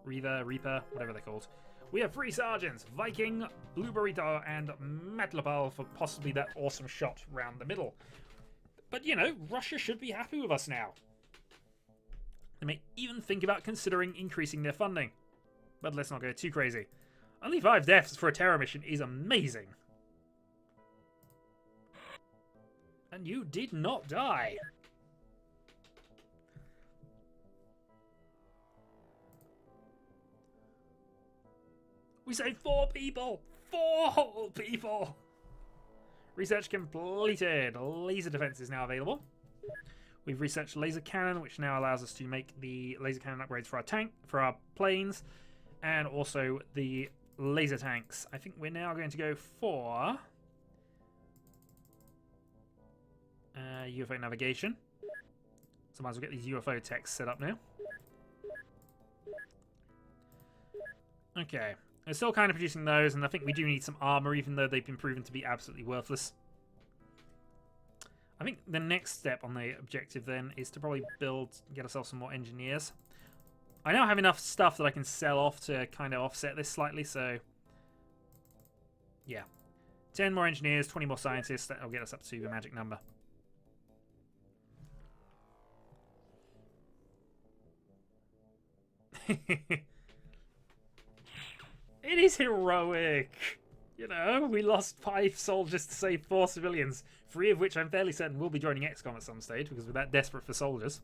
Reaper, whatever they're called. We have 3 sergeants, Viking, Blue Burrito, and Matlapal for possibly that awesome shot round the middle. But, you know, Russia should be happy with us now. They may even think about considering increasing their funding. But let's not go too crazy. Only 5 deaths for a terror mission is amazing. And you did not die. We saved 4 people! 4 whole people! Research completed. Laser defense is now available. We've researched laser cannon, which now allows us to make the laser cannon upgrades for our planes, and also the laser tanks. I think we're now going to go for UFO navigation. So might as well get these UFO techs set up now. Okay. We're still kind of producing those, and I think we do need some armor, even though they've been proven to be absolutely worthless. I think the next step on the objective then is to probably get ourselves some more engineers. I now have enough stuff that I can sell off to kind of offset this slightly, so yeah. 10 more engineers, 20 more scientists, that'll get us up to the magic number. It is heroic! You know, we lost 5 soldiers to save 4 civilians, 3 of which I'm fairly certain will be joining XCOM at some stage, because we're that desperate for soldiers.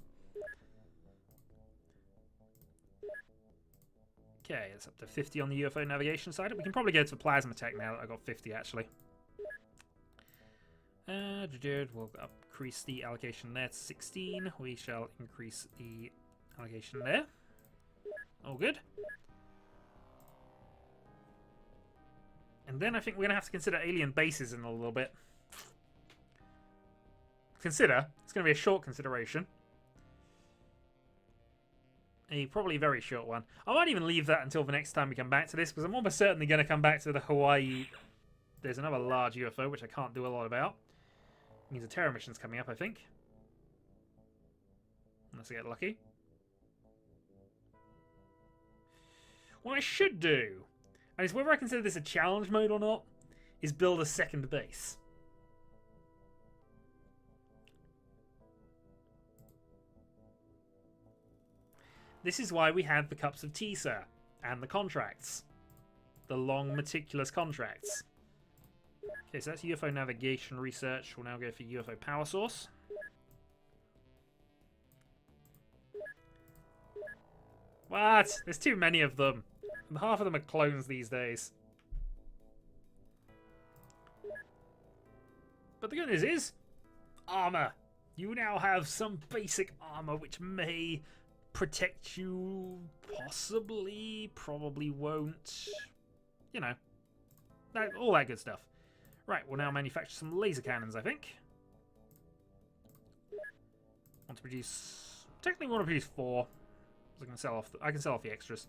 Okay, it's up to 50 on the UFO navigation side. We can probably go to plasma tech now that I've got 50, actually. We'll increase the allocation there to 16. We shall increase the allocation there. All good. And then I think we're going to have to consider alien bases in a little bit. Consider. It's going to be a short consideration. A probably very short one. I might even leave that until the next time we come back to this, because I'm almost certainly going to come back to the Hawaii. There's another large UFO, which I can't do a lot about. It means a terror mission's coming up, I think. Unless I get lucky. What I should do, and it's whether I consider this a challenge mode or not, is build a second base. This is why we have the Cups of Tea, sir, and the contracts. The long, meticulous contracts. Okay, so that's UFO navigation research. We'll now go for UFO power source. What? There's too many of them. And half of them are clones these days. But the good news is, armor. You now have some basic armor which may protect you, possibly, probably won't. You know, all that good stuff. Right, we'll now manufacture some laser cannons, I think. Want to produce... Technically, we want to produce 4. So I can sell off the extras.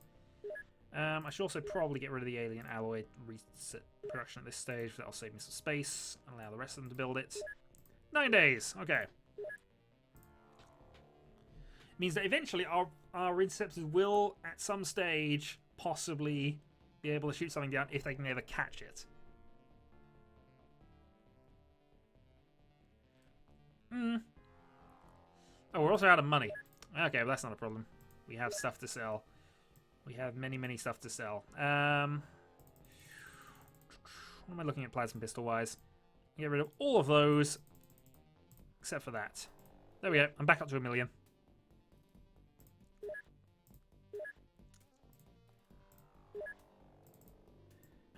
I should also probably get rid of the alien alloy reset production at this stage. That'll save me some space. Allow the rest of them to build it. 9 days. Okay. Means that eventually our interceptors will, at some stage, possibly be able to shoot something down if they can ever catch it. Oh, we're also out of money. Okay, well, that's not a problem. We have stuff to sell. We have many, many stuff to sell. What am I looking at plasma pistol-wise? Get rid of all of those, except for that. There we go. I'm back up to 1 million.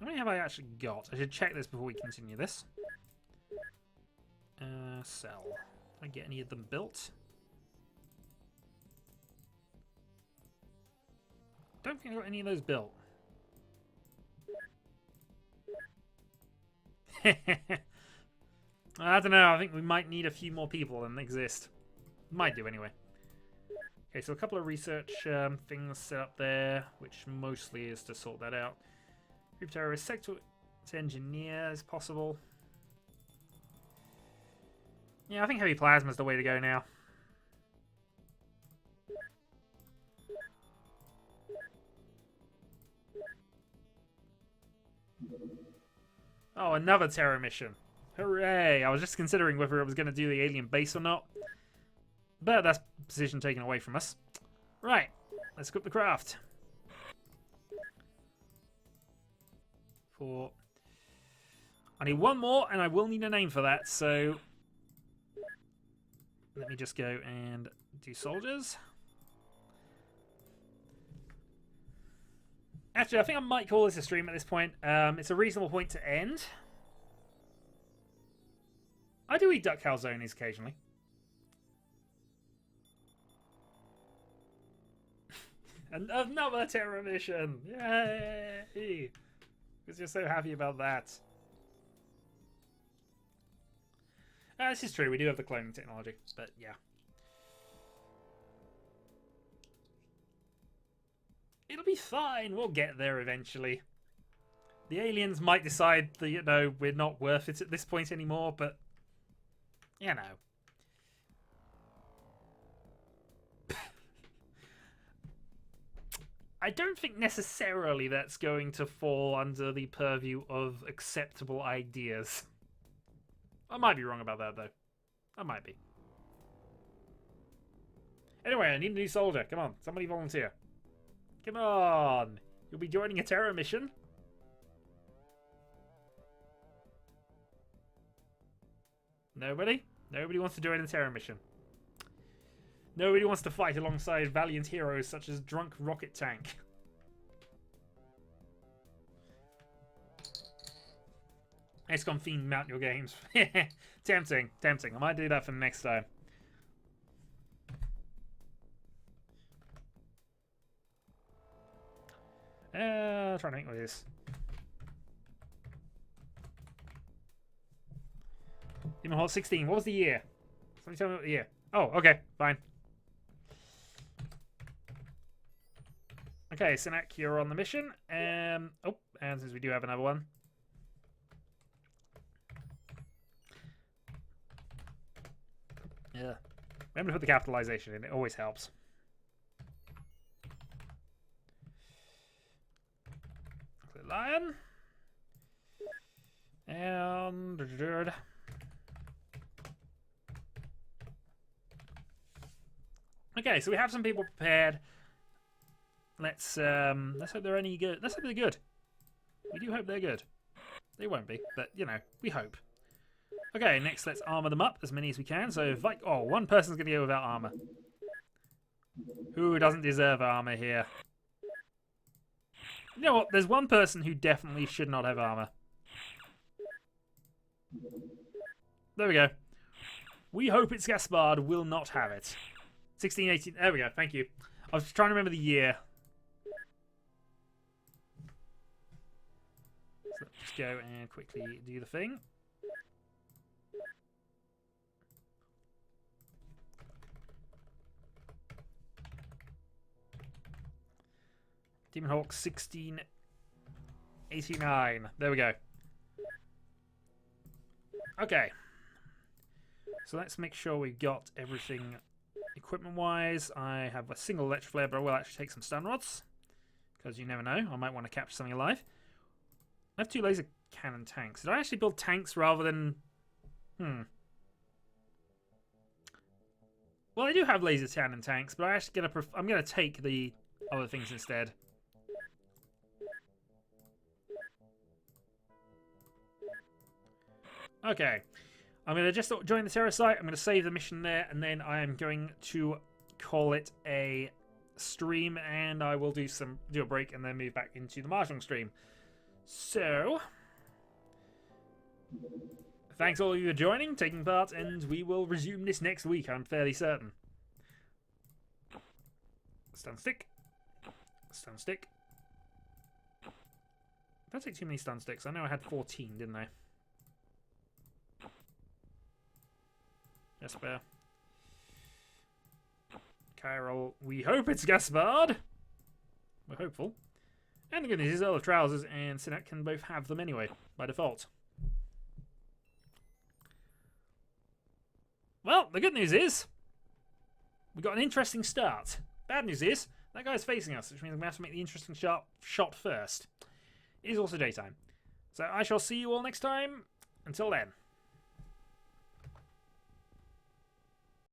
How many have I actually got? I should check this before we continue this. Sell. Can I get any of them built? Don't think I got any of those built. I don't know. I think we might need a few more people than exist. Might do anyway. Okay, so a couple of research things set up there, which mostly is to sort that out. Group terrorist sector to engineer is possible. Yeah, I think heavy plasma is the way to go now. Oh, another terror mission. Hooray! I was just considering whether it was going to do the alien base or not. But that's position taken away from us. Right, let's equip the craft. I need one more, and I will need a name for that, so let me just go and do soldiers. Actually, I think I might call this a stream at this point. It's a reasonable point to end. I do eat duck calzones occasionally. And another terror mission! Yay! Because you're so happy about that. This is true, we do have the cloning technology, but yeah. It'll be fine, we'll get there eventually. The aliens might decide that, you know, we're not worth it at this point anymore, but, you know. I don't think necessarily that's going to fall under the purview of acceptable ideas. I might be wrong about that, though. I might be. Anyway, I need a new soldier. Come on, somebody volunteer. Come on! You'll be joining a terror mission. Nobody? Nobody wants to join a terror mission. Nobody wants to fight alongside valiant heroes such as Drunk Rocket Tank. XCOM themed mount your games. Tempting, tempting. I might do that for the next time. Trying to think what it is. Demon Hall 16. What was the year? Somebody tell me what the year. Oh, okay, fine. Okay, Sinek, you're on the mission. Oh, and since we do have another one. Yeah. Remember to put the capitalization in, it always helps. Lion. And okay, so we have some people prepared. Let's hope they're any good. Let's hope they're good. We do hope they're good. They won't be, but you know, we hope. Okay, next let's armor them up as many as we can. So oh, one person's gonna go without armor. Who doesn't deserve armor here? You know what? There's one person who definitely should not have armor. There we go. We hope it's Gaspard will not have it. 16, 18. There we go. Thank you. I was trying to remember the year. So let's just go and quickly do the thing. Demon Hawk 1689. There we go. Okay. So let's make sure we've got everything equipment-wise. I have a single electric flare, but I will actually take some stun rods. Because you never know, I might want to capture something alive. I have 2 laser cannon tanks. Did I actually build tanks rather than... Well, I do have laser cannon tanks, but I'm gonna take the other things instead. Okay, I'm going to just join the terror site. I'm going to save the mission there, and then I am going to call it a stream, and I will do a break and then move back into the Mahjong stream. So, thanks all of you for joining, taking part, and we will resume this next week, I'm fairly certain. Stun stick. Stun stick. Don't take too many stun sticks. I know I had 14, didn't I? Esper. Chiral. We hope it's Gaspard. We're hopeful. And the good news is Earl of Trousers and Sinek can both have them anyway, by default. Well, the good news is we got an interesting start. Bad news is that guy's facing us, which means I'm going to have to make the interesting shot first. It is also daytime. So I shall see you all next time. Until then.